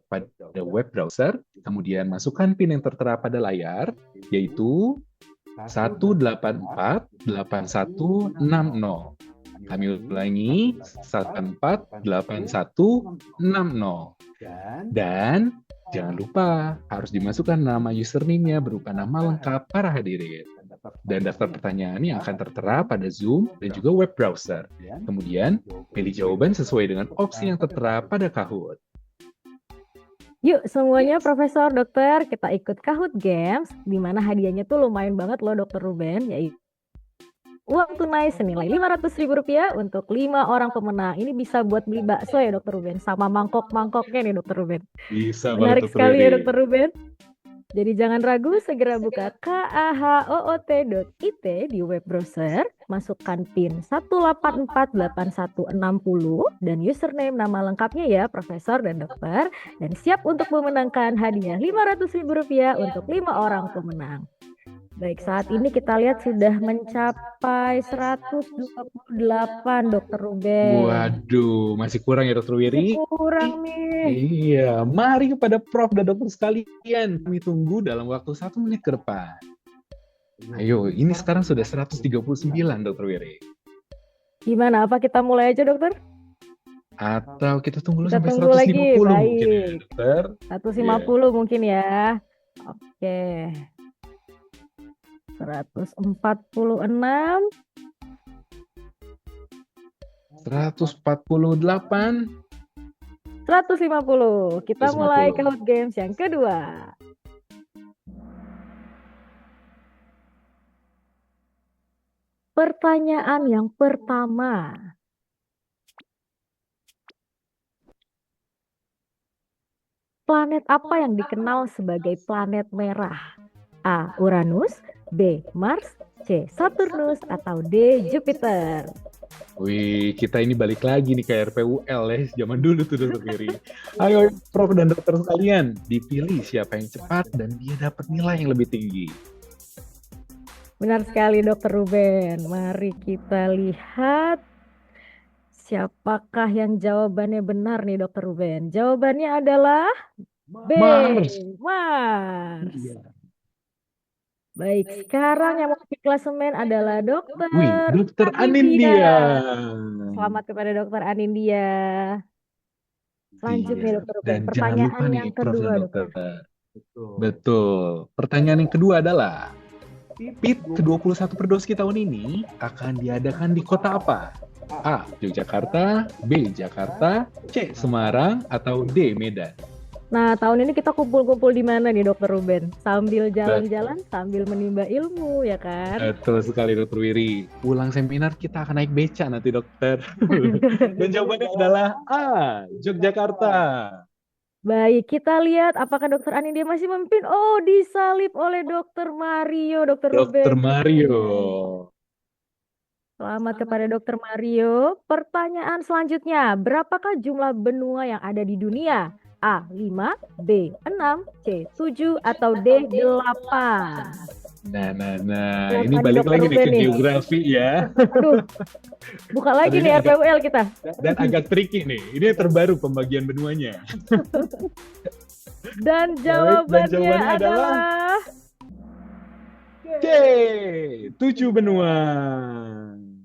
S2: pada web browser, kemudian masukkan PIN yang tertera pada layar, yaitu 1848160. Kami ulangi 1848160. Dan jangan lupa harus dimasukkan nama username-nya berupa nama lengkap para hadirin. Dan daftar pertanyaan yang akan tertera pada Zoom dan juga web browser. Kemudian pilih jawaban sesuai dengan opsi yang tertera pada Kahoot.
S1: Yuk semuanya Profesor, Dokter, kita ikut Kahoot Games, di mana hadiahnya tuh lumayan banget loh Dokter Ruben, yaitu uang tunai senilai Rp500.000 untuk 5 orang pemenang. Ini bisa buat beli bakso ya Dokter Ruben, sama mangkok-mangkoknya nih Dokter Ruben.
S2: Bisa
S1: menarik
S2: banget,
S1: sekali ya Dokter Ruben. Jadi jangan ragu, segera buka kahoot.it di web browser, masukkan PIN 1848160 dan username nama lengkapnya ya Profesor dan Dokter, dan siap untuk memenangkan hadiah Rp500.000 untuk 5 orang pemenang. Baik, saat ini kita lihat sudah mencapai 128, Dokter Ruben.
S2: Waduh, masih kurang ya Dokter Wiri?
S1: Kurang nih.
S2: Iya, mari kepada Prof dan Dokter sekalian. Kami tunggu dalam waktu 1 menit ke depan. Ayo, ini sekarang sudah 139, Dokter Wiri.
S1: Gimana? Apa kita mulai aja, Dokter?
S2: Atau kita tunggu dulu
S1: Kita
S2: sampai
S1: tunggu lagi.
S2: 150 mungkin ya,
S1: Baik.
S2: Dokter.
S1: 150 mungkin ya. Oke. 146,
S2: 148,
S1: 150. Kita mulai
S2: 150.
S1: ke Hot Games yang kedua. Pertanyaan yang pertama. Planet apa yang dikenal sebagai planet merah? A. Uranus, B. Mars, C. Saturnus, atau D. Jupiter?
S2: Wih, kita ini balik lagi nih ke RPUL ya, zaman dulu tuh Dokter Wiri. Ayo, Prof dan Dokter sekalian, dipilih siapa yang cepat dan dia dapat nilai yang lebih tinggi.
S1: Benar sekali, Dokter Ruben. Mari kita lihat siapakah yang jawabannya benar nih, Dokter Ruben. Jawabannya adalah B.
S2: Mars.
S1: Mars. Baik, sekarang yang memimpin klasemen adalah Dokter
S2: Wih, Dokter Anindya.
S1: Selamat kepada Dokter Anindya. Lanjut nih, Dokter Ruben.
S2: Dan jangan
S1: Pertanyaan
S2: lupa nih,
S1: yang
S2: Prof
S1: kedua,
S2: dan
S1: Dokter.
S2: Dokter. Betul. Pertanyaan yang kedua adalah, PIT ke-21 Perdoski tahun ini akan diadakan di kota apa? A. Yogyakarta, B. Jakarta, C. Semarang, atau D. Medan?
S1: Nah, tahun ini kita kumpul-kumpul di mana nih, Dokter Ruben? Sambil jalan-jalan, sambil menimba ilmu, ya kan?
S2: Betul sekali, Dokter Wiri. Pulang seminar kita akan naik beca nanti, Dokter. Dan jawabannya adalah A. Yogyakarta.
S1: Baik, kita lihat apakah Dokter Anindya masih memimpin. Oh, disalip oleh Dokter Mario, Dokter Ruben.
S2: Dokter Mario.
S1: Selamat kepada Dokter Mario. Pertanyaan selanjutnya, berapakah jumlah benua yang ada di dunia? A. 5, B. 6, C. 7, atau D. 8?
S2: Nah,
S1: Lihat
S2: ini
S1: tadi
S2: balik
S1: Dokter
S2: lagi nih ke
S1: Ruben nih.
S2: geografi ya.
S1: Aduh, buka lagi
S2: Aduh,
S1: nih
S2: ini agak-
S1: RPUL kita.
S2: Dan agak tricky nih. Ini yang terbaru pembagian benuanya.
S1: Dan
S2: Baik,
S1: jawabannya
S2: dan jawabannya adalah C. 7 benua.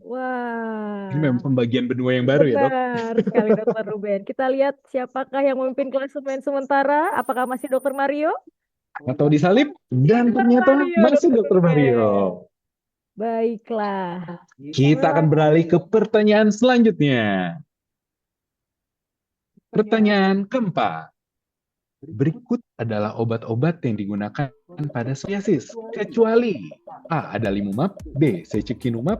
S1: Wah,
S2: Ini memang pembagian benua yang baru ya, Dok?
S1: benar sekali Dokter Ruben. Kita lihat siapakah yang memimpin klasemen sementara. Apakah masih Dokter Mario?
S2: Atau disalip? Dan ternyata
S1: Mario,
S2: masih
S1: Dokter
S2: Dokter Mario.
S1: Baiklah.
S2: Kita akan beralih ke pertanyaan selanjutnya. Pertanyaan keempat. Berikut adalah obat-obat yang digunakan pada psoriasis, kecuali A. Adalimumab, B. Secukinumab,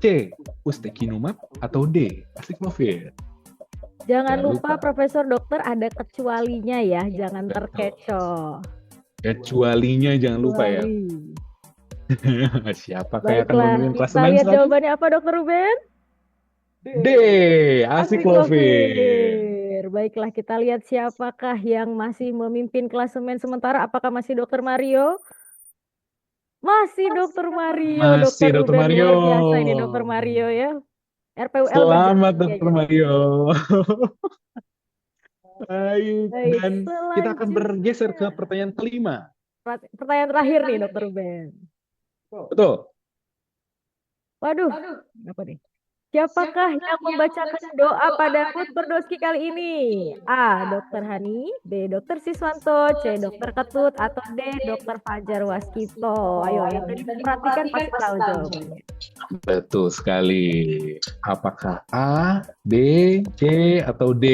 S2: C. Ustekinumab, atau D. Aciclovir.
S1: Jangan
S2: Jangan
S1: lupa
S2: lupa.
S1: Profesor Dokter ada kecualinya ya, jangan
S2: Betul.
S1: terkecoh.
S2: Kecualinya jangan lupa ya.
S1: Kecuali.
S2: Siapakah yang akan
S1: Baiklah,
S2: memimpin
S1: kita
S2: klasemen
S1: lihat
S2: selanjutnya?
S1: jawabannya apa Dokter Ruben?
S2: D. Aciclovir.
S1: Baiklah, kita lihat siapakah yang masih memimpin klasemen sementara. Apakah masih Dokter Mario? Masih Dokter Mario.
S2: Masih Dokter
S1: Ruben
S2: Mario.
S1: luar biasa ini Dokter Mario ya. RPUL
S2: Selamat
S1: berjaya.
S2: Dokter Mario. Baik,
S1: Baik,
S2: dan kita akan bergeser ke
S1: selanjutnya.
S2: pertanyaan kelima.
S1: Pertanyaan terakhir nih Dokter Ruben.
S2: Betul.
S1: Waduh, apa nih? Siapakah yang membacakan doa pada HUT Perdoski kali ini? A. Dokter Hani, B. Dokter Siswanto, C. Dokter Ketut, atau D. Dokter Fajar Waskito. Ayo, yang tadi perhatikan pasti tahu jawabannya.
S2: Betul sekali. Apakah A, B, C, atau D?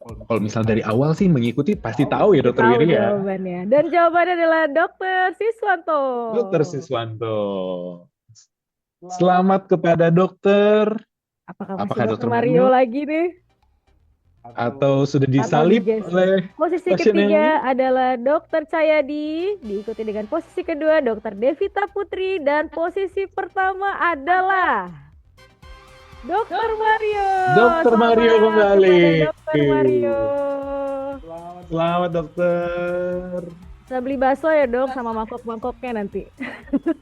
S2: Kalau misal dari awal sih mengikuti pasti tahu ya Dokter
S1: Tahu
S2: Wiri ya.
S1: jawabannya. Dan jawabannya adalah Dokter Siswanto.
S2: Dokter Siswanto. Selamat kepada dokter.
S1: Apakah
S2: Apakah
S1: Dokter
S2: Dokter
S1: Mario
S2: Mario
S1: lagi nih?
S2: atau sudah
S1: Atau
S2: disalib
S1: digeser?
S2: oleh
S1: Posisi
S2: pasien yang
S1: ketiga
S2: lain?
S1: adalah Dokter Cahyadi, diikuti dengan posisi kedua Dokter Devita Putri, dan posisi pertama adalah Dokter Mario.
S2: Dokter Mario
S1: Selamat
S2: kembali.
S1: kepada Dokter Mario.
S2: Selamat dokter.
S1: Saya beli bakso ya dok, sama mangkok-mangkoknya nanti.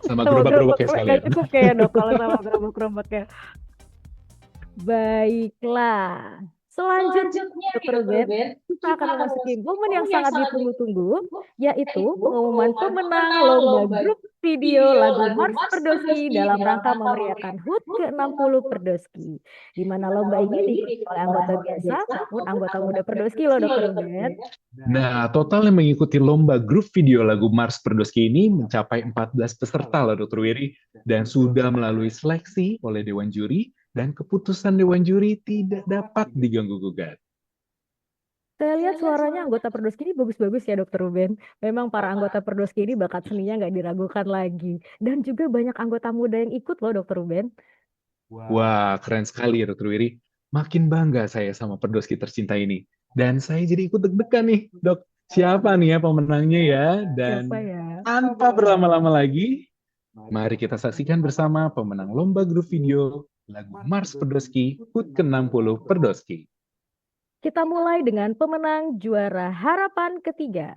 S2: Sama
S1: Sama
S2: gerobak-gerobaknya
S1: gerobak-gerobak
S2: sekalian.
S1: nggak cukup ya dok kalau sama gerobak-gerobaknya. Baiklah. Selanjutnya, Dokter Ruben, kita akan memasuki momen yang sangat ditunggu-tunggu, yaitu pengumuman pemenang lomba grup video lagu Mars Perdoski dalam rangka memeriahkan HUT ke-60 Perdoski. Di mana lomba ini diikuti oleh anggota biasa maupun anggota muda Perdoski loh, Dokter Ruben.
S2: Nah, total yang mengikuti lomba grup video lagu Mars Perdoski ini mencapai 14 peserta loh, Dr. Wiri, dan sudah melalui seleksi oleh Dewan Juri, dan keputusan Dewan Juri tidak dapat diganggu-gugat.
S1: Saya lihat suaranya anggota Perdoski ini bagus-bagus ya, Dokter Ruben. Memang para anggota Perdoski ini bakat seninya nggak diragukan lagi. Dan juga banyak anggota muda yang ikut loh, Dokter Ruben.
S2: Wah, keren sekali ya, Dr. Wiri. Makin bangga saya sama Perdoski tercinta ini. Dan saya jadi ikut deg-degan nih, Dok. Siapa nih ya pemenangnya ya? Dan
S1: Siapa ya?
S2: tanpa berlama-lama lagi, mari kita saksikan bersama pemenang lomba grup video lagu Mars Perdoski HUT ke-60 Perdoski.
S1: Kita mulai dengan pemenang juara harapan ketiga.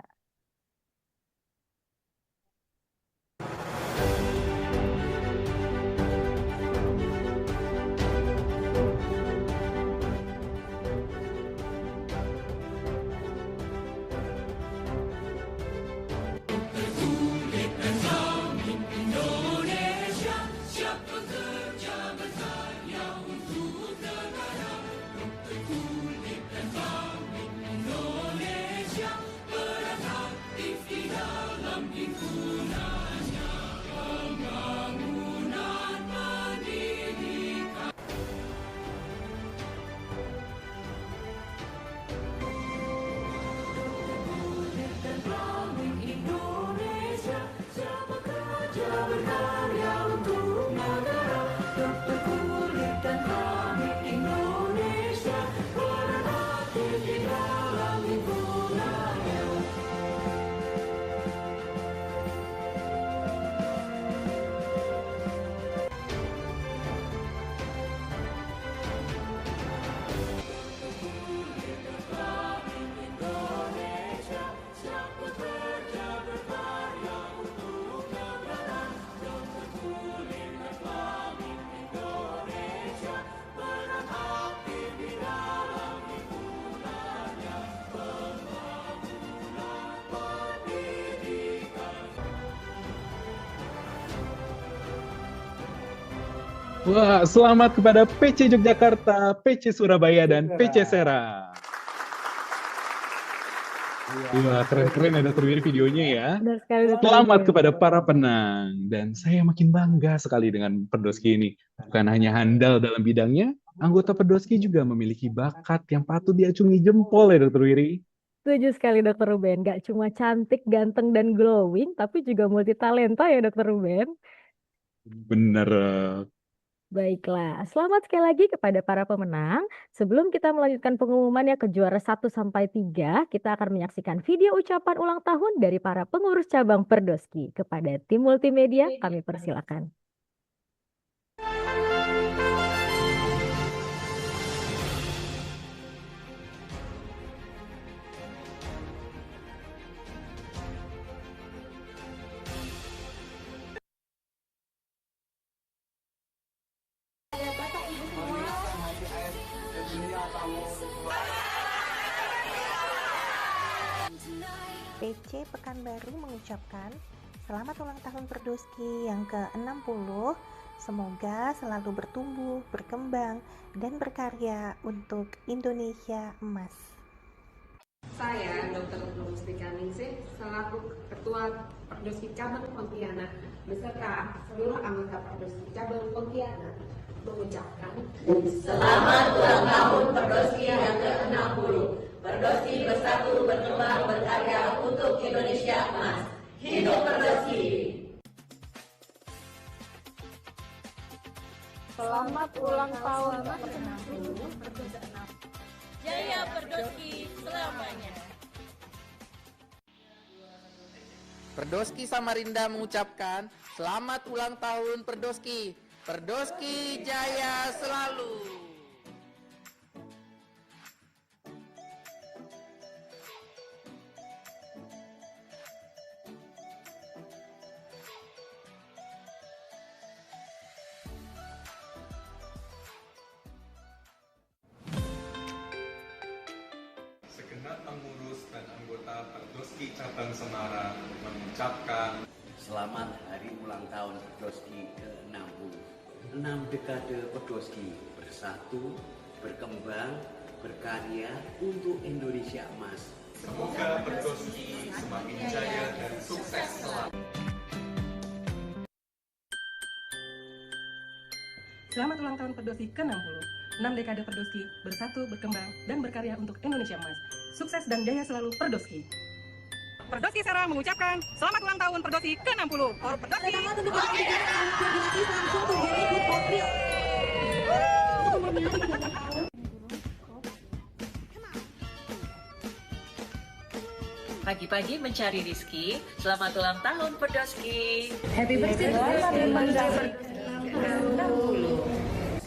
S2: Wah, selamat kepada PC Yogyakarta, PC Surabaya, dan PC Serang. Wah, keren-keren ya Dr. Wiri videonya ya.
S1: Benar sekali, Dokter
S2: Selamat
S1: Ruben.
S2: kepada para penang. Dan saya makin bangga sekali dengan Perdoski ini. Bukan hanya handal dalam bidangnya, anggota Perdoski juga memiliki bakat yang patut diacungi jempol ya Dr. Wiri.
S1: Setuju sekali, Dokter Ruben. Gak cuma cantik, ganteng, dan glowing, tapi juga multi talenta ya, Dokter Ruben.
S2: Bener.
S1: Baiklah, selamat sekali lagi kepada para pemenang. Sebelum kita melanjutkan pengumumannya ke juara 1-3, kita akan menyaksikan video ucapan ulang tahun dari para pengurus cabang Perdoski. Kepada tim multimedia, kami persilakan.
S13: PC Pekanbaru mengucapkan selamat ulang tahun Perdoski yang ke-60. Semoga selalu bertumbuh, berkembang, dan berkarya untuk Indonesia Emas.
S14: Saya, Dr. Mustika Ningsih, selaku Ketua Perdoski Cabang Pontianak, beserta seluruh anggota Perdoski Cabang Pontianak, mengucapkan
S17: Selamat ulang tahun Perdoski yang ke-60. Perdoski bersatu, berkembang, berkarya untuk Indonesia Emas. Hidup Perdoski!
S1: Selamat ulang tahun
S17: ke-60. Jaya Perdoski selamanya.
S15: Perdoski Samarinda mengucapkan selamat ulang tahun Perdoski. Perdoski jaya selalu.
S3: Perdoski Cabang Semarang mengucapkan
S4: selamat hari ulang tahun Perdoski ke-60. 6 dekade Perdoski bersatu, berkembang, berkarya untuk Indonesia emas.
S3: Semoga Perdoski semakin jaya dan sukses selalu.
S16: Selamat ulang tahun Perdoski ke-60. 6 dekade Perdoski bersatu, berkembang, dan berkarya untuk Indonesia emas. Sukses dan jaya selalu Perdoski. Perdoski Serang mengucapkan selamat ulang tahun Perdoski ke-60. Perdoski.
S18: Pagi-pagi mencari rizki, selamat ulang tahun Perdoski.
S16: Happy birthday Perdoski.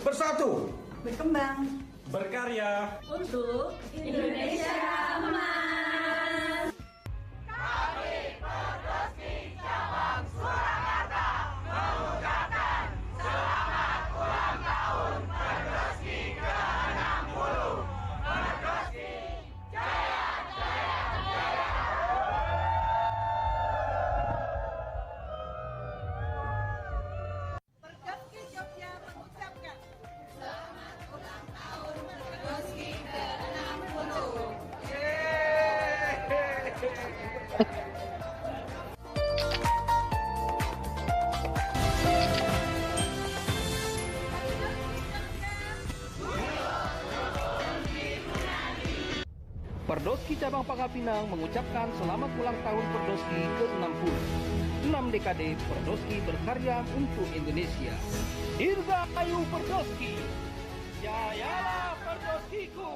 S11: Bersatu,
S16: Berkembang,
S3: Berkarya
S18: Untuk Indonesia emas.
S17: Kami Perdoski Cabang Surakarta mengucapkan selamat ulang tahun Perdoski ke-60. Perdoski jaya, jaya, jaya. Perdoski Jogja mengucapkan selamat ulang tahun Perdoski ke-60.
S19: Perdoski Cabang Pangkal Pinang mengucapkan selamat ulang tahun Perdoski ke-60. 6 dekade Perdoski berkarya untuk Indonesia. Dirgahayu Perdoski. Jayalah Perdoskiku.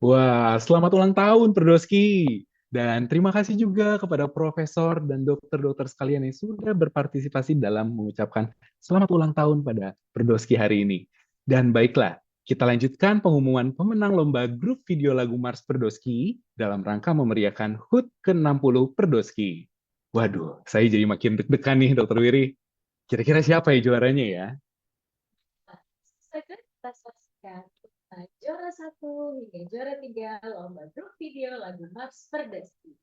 S2: Wah, selamat ulang tahun Perdoski. Dan terima kasih juga kepada profesor dan dokter-dokter sekalian yang sudah berpartisipasi dalam mengucapkan selamat ulang tahun pada Perdoski hari ini. Dan baiklah, kita lanjutkan pengumuman pemenang lomba grup video lagu Mars Perdoski dalam rangka memeriahkan HUT ke-60 Perdoski. Waduh, saya jadi makin deg-degan nih, Dr. Wiri. Kira-kira siapa ya juaranya ya?
S1: Segera kita saksikan juara 1 hingga juara 3 lomba grup video lagu Mars Perdoski.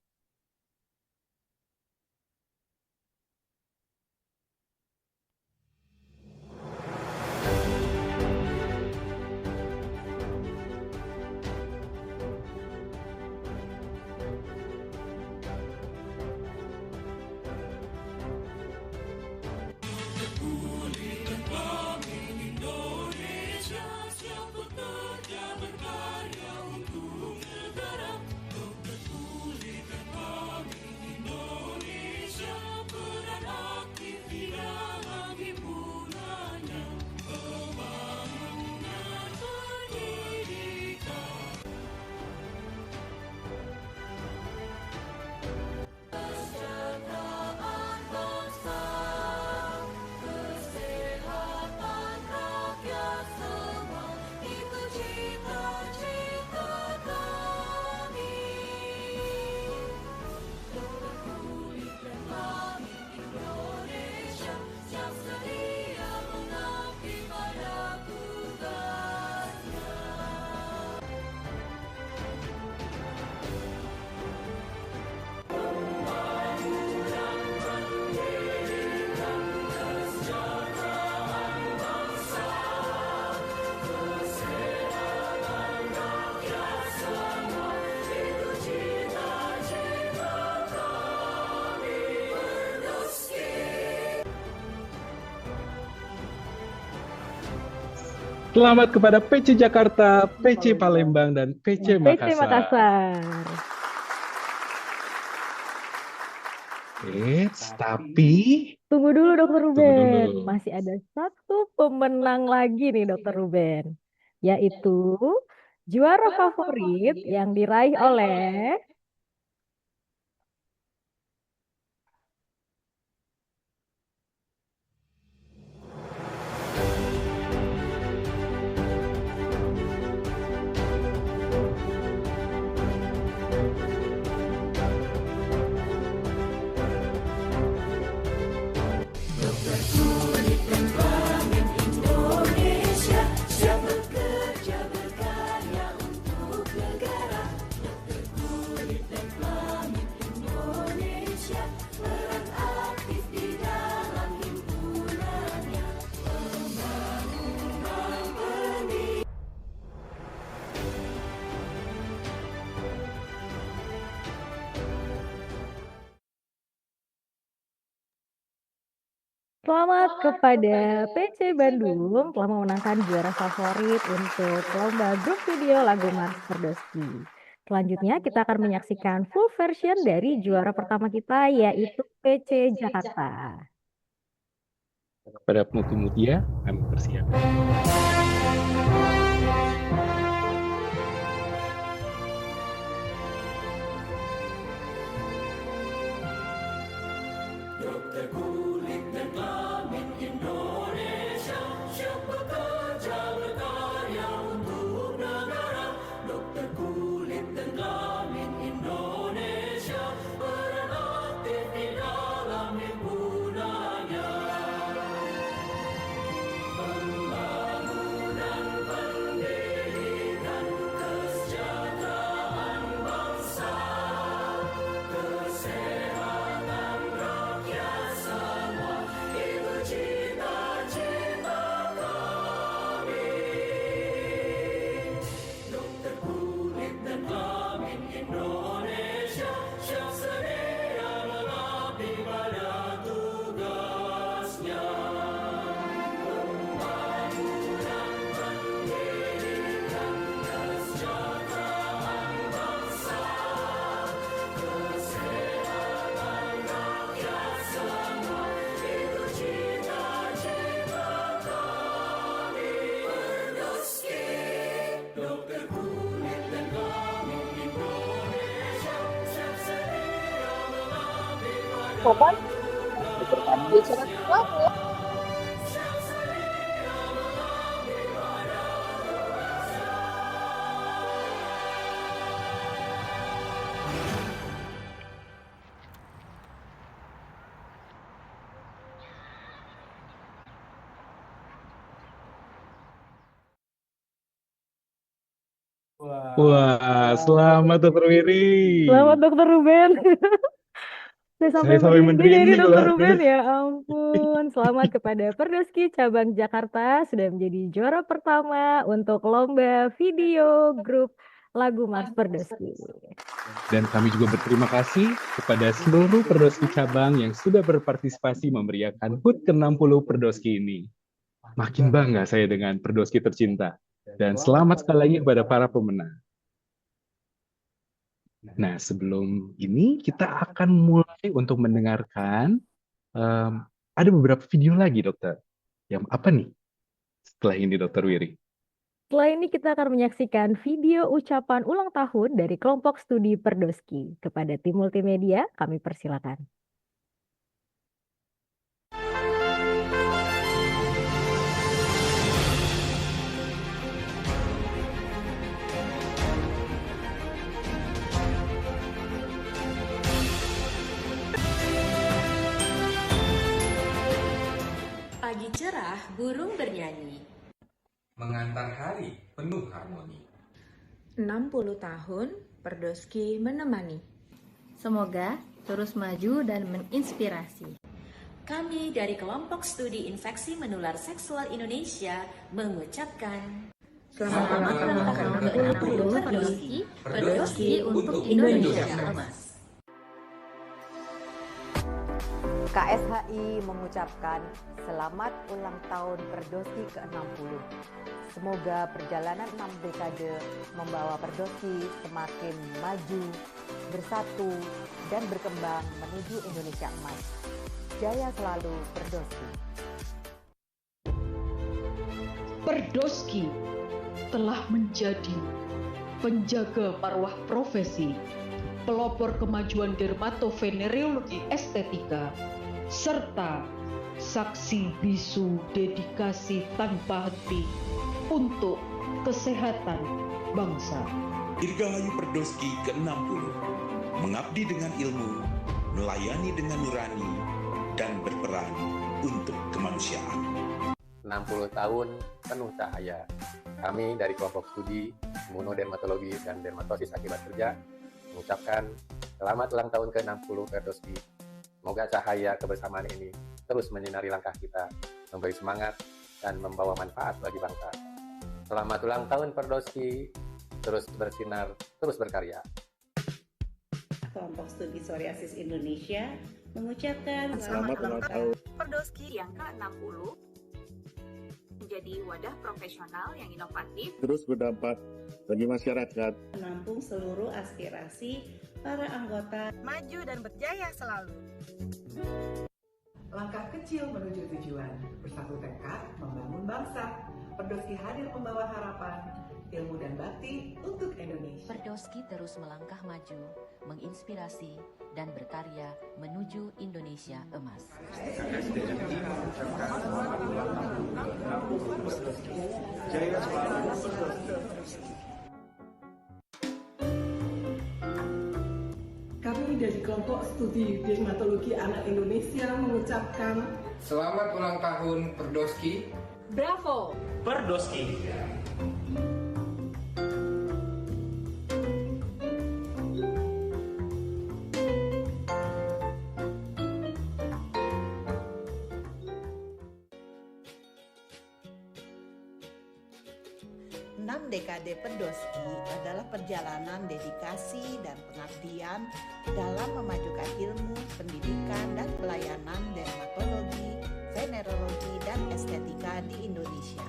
S2: Selamat kepada PC Jakarta, PC Palembang, dan PC Makassar.
S1: PC Makassar.
S2: Tapi
S1: Tunggu dulu Dokter
S2: tunggu
S1: Ruben.
S2: dulu.
S1: Masih ada satu pemenang lagi nih Dokter Ruben. Yaitu juara favorit yang diraih oleh Selamat kepada PC Bandung telah memenangkan juara favorit untuk lomba grup video lagu Mars Perdoski. Selanjutnya kita akan menyaksikan full version dari juara pertama kita yaitu PC Jakarta.
S2: Pada multimedia, kami persiapkan.
S17: Dokter kulit dan kelamin Indonesia, siap bekerja berkarya untuk negara. Dokter kulit dan kelamin Indonesia, peran aktif di dalam himpunannya. Pembangunan pendidikan, kesejahteraan bangsa, kesehatan rakyat semua, itu cita-cita kami. Dokter kulit dan kelamin Indonesia, siap sedia mengabdi pada tugasnya. Pembangunan pendidikan, kesejahteraan bangsa, kesehatan rakyat semua, itu cita-cita kami. Perdoski, dokter kulit dan kelamin Indonesia, siap sedia mengabdi pada
S2: Wah, selamat Dokter Wiri.
S1: Selamat Dokter Ruben. Saya
S2: Saya sampai
S1: merinding ini
S2: merinding
S1: Dokter
S2: loh.
S1: Ruben, ya ampun. Selamat kepada Perdoski Cabang Jakarta sudah menjadi juara pertama untuk lomba video grup lagu Mars Perdoski.
S2: Dan kami juga berterima kasih kepada seluruh Perdoski cabang yang sudah berpartisipasi memeriahkan HUT ke-60 Perdoski ini. Makin bangga saya dengan Perdoski tercinta. Dan selamat sekali lagi kepada para pemenang. Nah, sebelum ini kita akan mulai untuk mendengarkan ada beberapa video lagi, Dokter. Yang apa nih setelah ini, Dokter Wiri?
S1: Setelah ini kita akan menyaksikan video ucapan ulang tahun dari kelompok studi Perdoski. Kepada tim multimedia, kami persilakan.
S18: Pagi cerah, burung bernyanyi.
S3: Mengantar hari penuh harmoni.
S6: 60 tahun Perdoski menemani.
S7: Semoga terus maju dan menginspirasi.
S18: Kami dari kelompok studi infeksi menular seksual Indonesia mengucapkan
S6: Selamat ulang tahun
S18: ke-60
S7: Perdoski,
S18: Perdoski untuk
S7: Indonesia
S18: Indonesia
S7: Emas.
S8: KSHI mengucapkan selamat ulang tahun Perdoski ke-60. Semoga perjalanan 6 dekade membawa Perdoski semakin maju, bersatu, dan berkembang menuju Indonesia Emas. Jaya selalu Perdoski.
S20: Perdoski telah menjadi penjaga marwah profesi, pelopor kemajuan dermatovenereologi estetika, serta saksi bisu dedikasi tanpa henti untuk kesehatan bangsa.
S21: Dirgahayu Perdoski ke-60, mengabdi dengan ilmu, melayani dengan nurani, dan berperan untuk kemanusiaan.
S23: 60 tahun penuh cahaya. Kami dari kelompok studi Imunodermatologi dan Dermatosis Akibat Kerja mengucapkan selamat ulang tahun ke-60 Perdoski. Semoga cahaya kebersamaan ini terus menyinari langkah kita, memberi semangat, dan membawa manfaat bagi bangsa. Selamat ulang tahun Perdoski, terus bersinar, terus berkarya.
S25: Kelompok Studi Psoriasis Indonesia
S18: mengucapkan
S5: selamat ulang tahun
S9: Perdoski yang ke-60 menjadi wadah profesional yang inovatif,
S5: terus berdampak bagi masyarakat,
S18: menampung seluruh aspirasi para anggota,
S9: maju dan berjaya selalu.
S10: Langkah kecil menuju tujuan, bersatu tekad membangun bangsa. Perdoski hadir membawa harapan, ilmu dan bakti untuk Indonesia.
S22: Perdoski terus melangkah maju, menginspirasi, dan berkarya menuju Indonesia emas.
S16: Kami dari kelompok studi dermatologi anak Indonesia mengucapkan
S15: selamat ulang tahun Perdoski.
S9: Bravo!
S15: Perdoski.
S24: 6 dekade Perdoski adalah perjalanan dedikasi dan pengabdian dalam memajukan ilmu, pendidikan, dan pelayanan dermatologi, venerologi, dan estetika di Indonesia.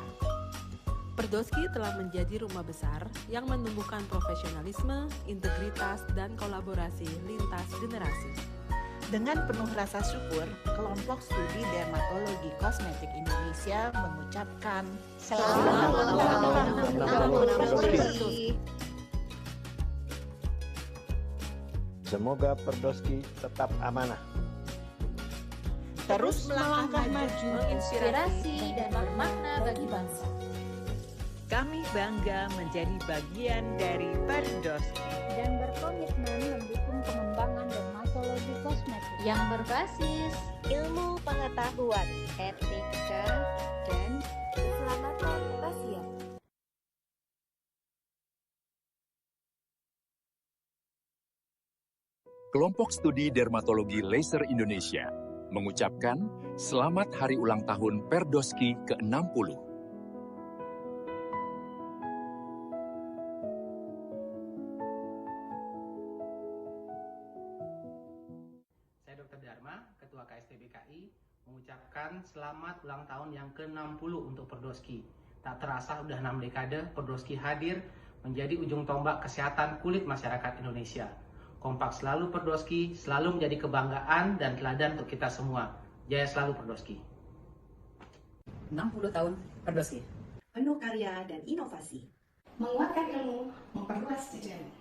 S25: Perdoski telah menjadi rumah besar yang menumbuhkan profesionalisme, integritas, dan kolaborasi lintas generasi.
S24: Dengan penuh rasa syukur, kelompok studi dermatologi kosmetik Indonesia mengucapkan selamat ulang tahun Perdoski.
S5: Semoga Perdoski tetap amanah,
S24: terus melangkah maju,
S9: menginspirasi dan bermakna bagi bangsa.
S26: Kami bangga menjadi bagian dari Perdoski
S9: dan berkomitmen mendukung pengembangan dermatologi kosmetik yang berbasis
S24: ilmu pengetahuan, etika, dan keselamatan pasien.
S28: Kelompok Studi Dermatologi Laser Indonesia mengucapkan selamat hari ulang tahun Perdoski ke-60.
S29: Ketua KSTBKI mengucapkan selamat ulang tahun yang ke-60 untuk Perdoski. Tak terasa udah 6 dekade Perdoski hadir menjadi ujung tombak kesehatan kulit masyarakat Indonesia. Kompak selalu Perdoski, selalu menjadi kebanggaan dan teladan untuk kita semua. Jaya selalu Perdoski.
S30: 60 tahun Perdoski.
S31: Penuh karya dan inovasi.
S9: Menguatkan ilmu, memperluas jejaring.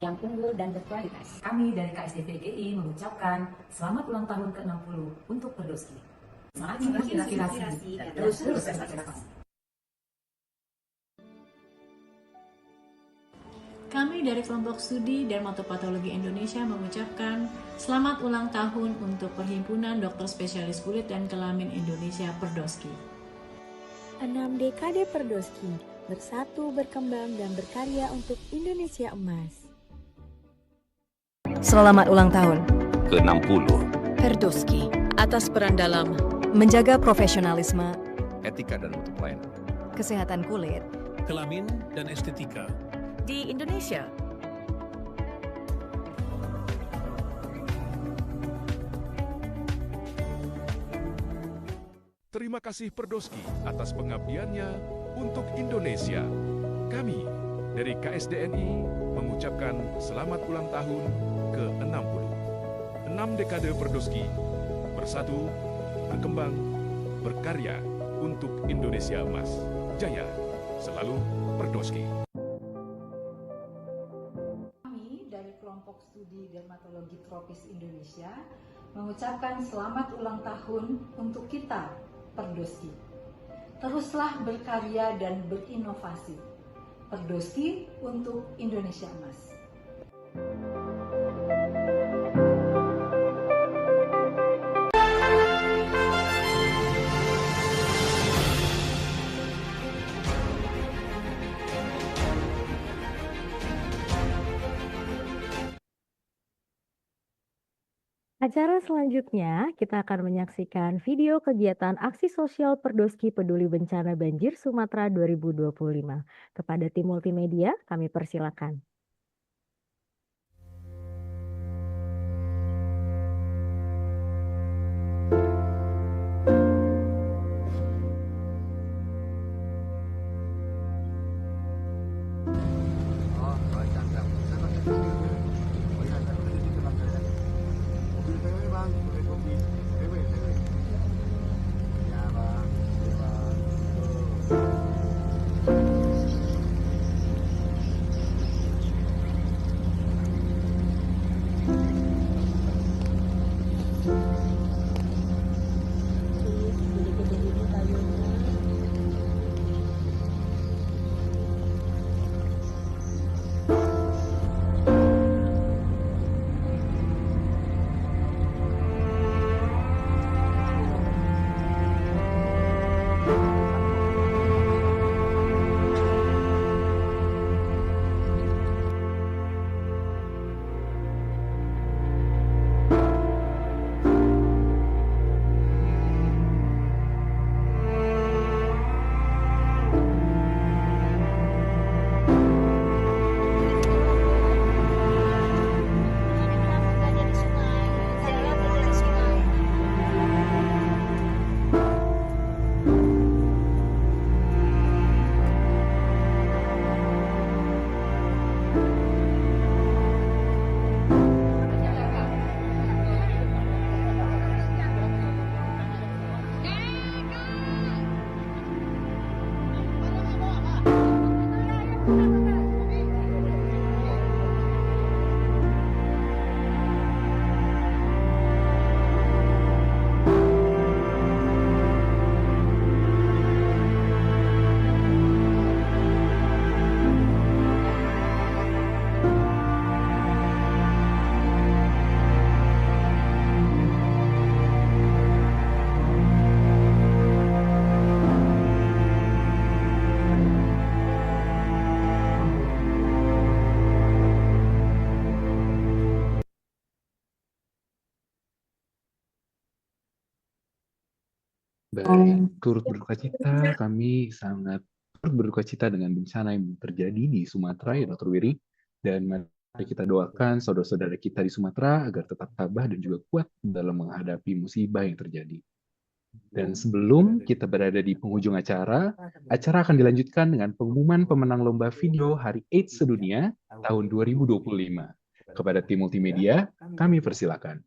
S32: Yang unggul dan berkualitas. Kami dari KSDPGI mengucapkan selamat ulang tahun ke-60 untuk Perdoski. Semakin menginspirasi dan terus berprestasi.
S33: Kami dari kelompok studi Dermatopatologi Indonesia mengucapkan selamat ulang tahun untuk Perhimpunan Dokter Spesialis Kulit dan Kelamin Indonesia Perdoski.
S27: 6 dekade Perdoski, bersatu, berkembang, dan berkarya untuk Indonesia emas.
S34: Selamat ulang tahun
S21: ke-60
S34: Perdoski atas peran dalam menjaga profesionalisme,
S21: etika dan mutu pelayanan,
S34: kesehatan kulit,
S19: kelamin dan estetika
S34: di Indonesia.
S21: Terima kasih Perdoski atas pengabdiannya untuk Indonesia. Kami dari KSDNI mengucapkan selamat ulang tahun ke-60. 6 dekade Perdoski, bersatu, berkembang, berkarya untuk Indonesia emas. Jaya selalu Perdoski.
S33: Kami dari kelompok studi Dermatologi Tropis Indonesia mengucapkan selamat ulang tahun untuk kita, Perdoski. Teruslah berkarya dan berinovasi. Perdoski untuk Indonesia emas.
S1: Acara selanjutnya, kita akan menyaksikan video kegiatan aksi sosial Perdoski Peduli Bencana Banjir Sumatera 2025. Kepada tim multimedia, kami persilakan.
S2: Baik, turut berduka cita, kami sangat turut berduka cita dengan bencana yang terjadi di Sumatera ya Dr. Wiri. Dan mari kita doakan saudara-saudara kita di Sumatera agar tetap tabah dan juga kuat dalam menghadapi musibah yang terjadi. Dan sebelum kita berada di penghujung acara akan dilanjutkan dengan pengumuman pemenang lomba video Hari AIDS Sedunia tahun 2025. Kepada tim multimedia, kami persilakan.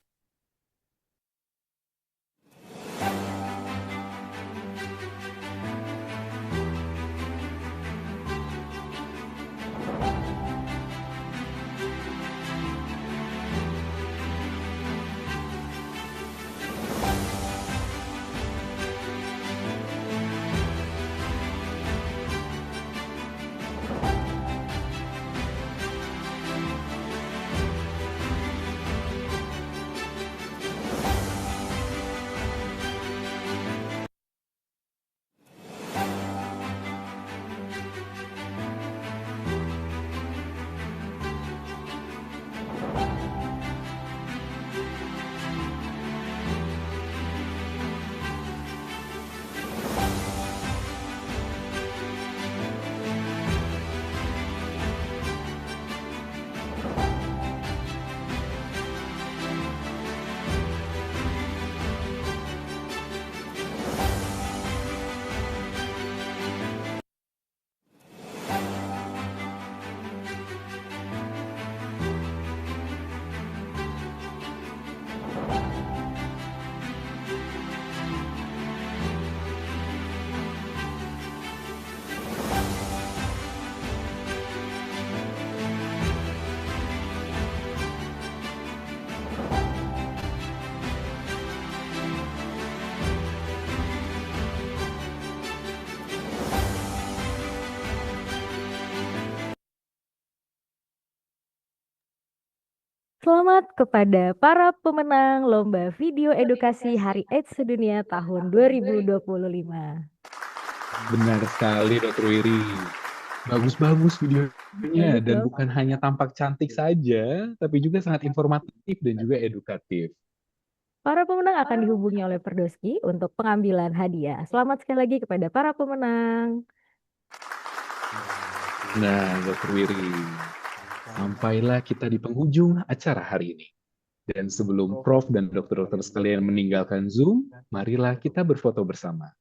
S1: Selamat kepada para pemenang Lomba Video Edukasi Hari AIDS Sedunia tahun 2025.
S2: Benar sekali, Dr. Wiri. Bagus-bagus videonya, dan bukan hanya tampak cantik saja, tapi juga sangat informatif dan juga edukatif.
S1: Para pemenang akan dihubungi oleh Perdoski untuk pengambilan hadiah. Selamat sekali lagi kepada para pemenang.
S2: Nah, Dr. Wiri, sampailah kita di penghujung acara hari ini. Dan sebelum Prof dan dokter-dokter sekalian meninggalkan Zoom, marilah kita berfoto bersama.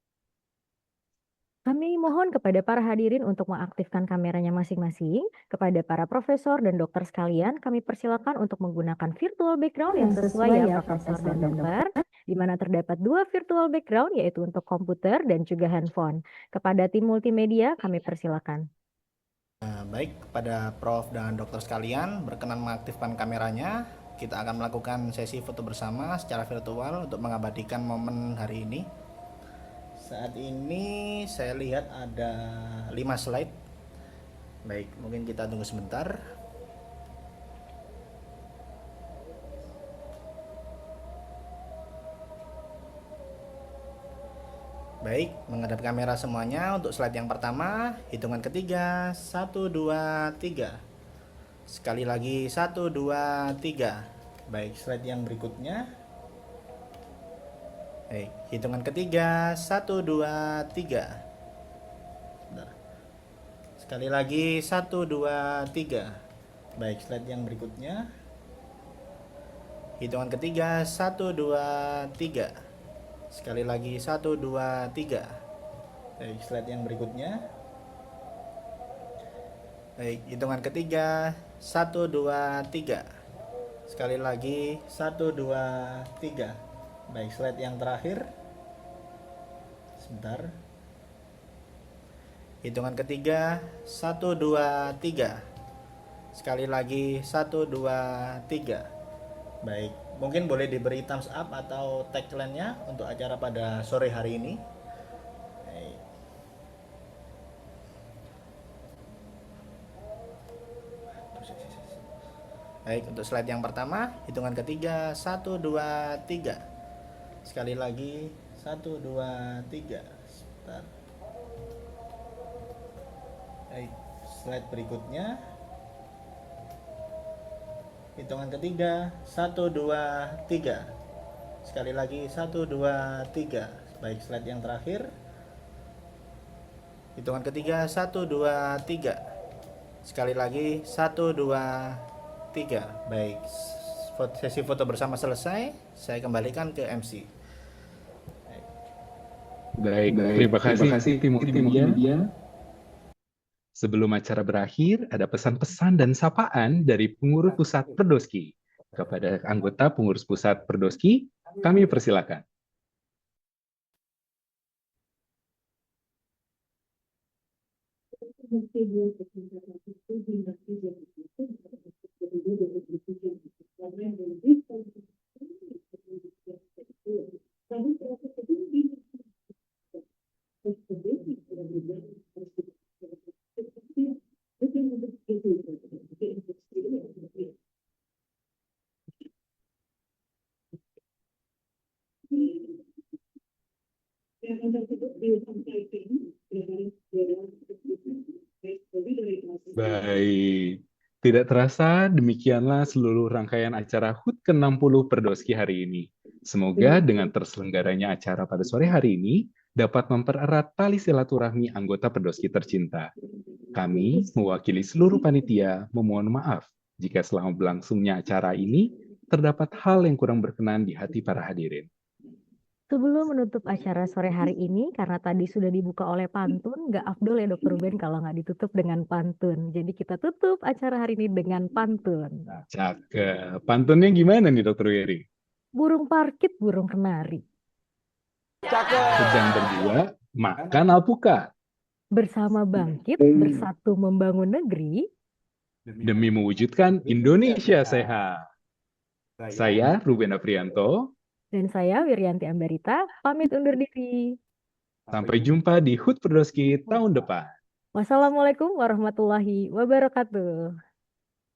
S1: Kami mohon kepada para hadirin untuk mengaktifkan kameranya masing-masing. Kepada para profesor dan dokter sekalian, kami persilakan untuk menggunakan virtual background yang sesuai ya profesor dan dokter, di mana terdapat dua virtual background, yaitu untuk komputer dan juga handphone. Kepada tim multimedia, kami persilakan.
S3: Baik, kepada Prof dan dokter sekalian, berkenan mengaktifkan kameranya. Kita akan melakukan sesi foto bersama secara virtual untuk mengabadikan momen hari ini. Saat ini saya lihat ada 5 slide. Baik, mungkin kita tunggu sebentar. Baik, menghadap kamera semuanya. Untuk slide yang pertama, hitungan ketiga, 1, 2, 3. Sekali lagi, 1, 2, 3. Baik, slide yang berikutnya. Baik, hitungan ketiga, 1, 2, 3. Bentar. Sekali lagi, 1, 2, 3. Baik, slide yang berikutnya. Hitungan ketiga, 1, 2, 3. Sekali lagi, 1, 2, 3. Baik, slide yang berikutnya. Baik, hitungan ketiga, 1, 2, 3. Sekali lagi, 1, 2, 3. Baik, slide yang terakhir. Sebentar. Hitungan ketiga, 1, 2, 3. Sekali lagi, 1, 2, 3. Baik, mungkin boleh diberi thumbs up atau tagline-nya untuk acara pada sore hari ini. Baik. Baik, untuk slide yang pertama, hitungan ketiga, 1, 2, 3. Sekali lagi, 1, 2, 3. Sebentar. Baik, slide berikutnya. Hitungan ketiga, 1, 2, 3. Sekali lagi, 1, 2, 3. Baik, slide yang terakhir. Hitungan ketiga, 1, 2, 3. Sekali lagi, 1, 2, 3. Baik, sesi foto bersama selesai. Saya kembalikan ke MC.
S2: Baik, terima kasih tim media. Sebelum acara berakhir, ada pesan-pesan dan sapaan dari pengurus pusat Perdoski. Kepada anggota pengurus pusat Perdoski, kami persilakan. Baik, tidak terasa demikianlah seluruh rangkaian acara HUT ke-60 Perdoski hari ini. Semoga dengan terselenggaranya acara pada sore hari ini dapat mempererat tali silaturahmi anggota Perdoski tercinta. Kami, mewakili seluruh panitia, memohon maaf jika selama berlangsungnya acara ini terdapat hal yang kurang berkenan di hati para hadirin.
S1: Sebelum menutup acara sore hari ini, karena tadi sudah dibuka oleh pantun, nggak afdol ya Dr. Ruben kalau nggak ditutup dengan pantun. Jadi kita tutup acara hari ini dengan pantun.
S2: Cakep. Pantunnya gimana nih Dr. Wiri?
S1: Burung parkit, burung kenari.
S2: Sedang berdua, makan alpukat.
S1: Bersama bangkit, bersatu membangun negeri.
S2: Demi mewujudkan Indonesia sehat. Saya Ruben Afrianto.
S1: Dan saya Wirianti Ambarita, pamit undur diri.
S2: Sampai jumpa di HUT Perdoski tahun depan.
S1: Wassalamualaikum warahmatullahi wabarakatuh.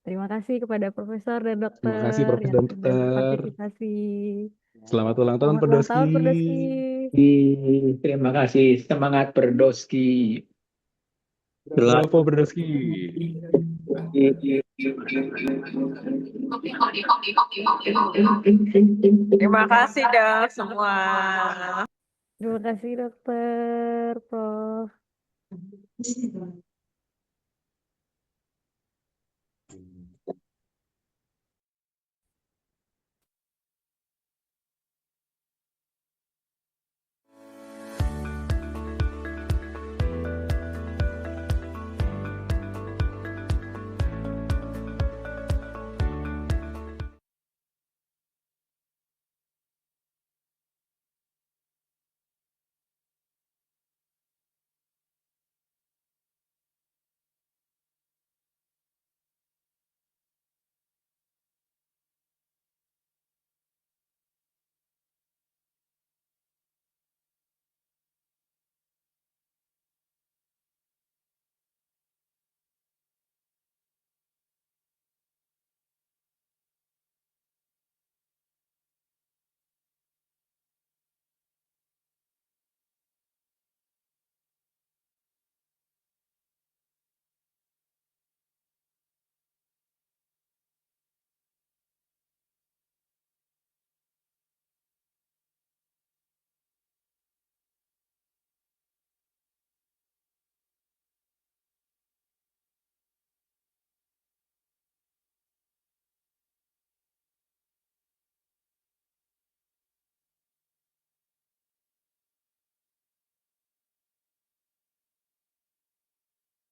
S1: Terima kasih kepada Profesor dan Dokter
S2: Terima kasih Profesor dan Dokter.
S1: berpartisipasi.
S2: Selamat ulang tahun
S1: Selamat ulang
S2: Perdoski.
S1: tahun Perdoski.
S4: Terima kasih. Semangat Perdoski.
S2: Bravo Perdoski.
S26: Terima kasih dok semua.
S1: Terima kasih Dokter, Prof.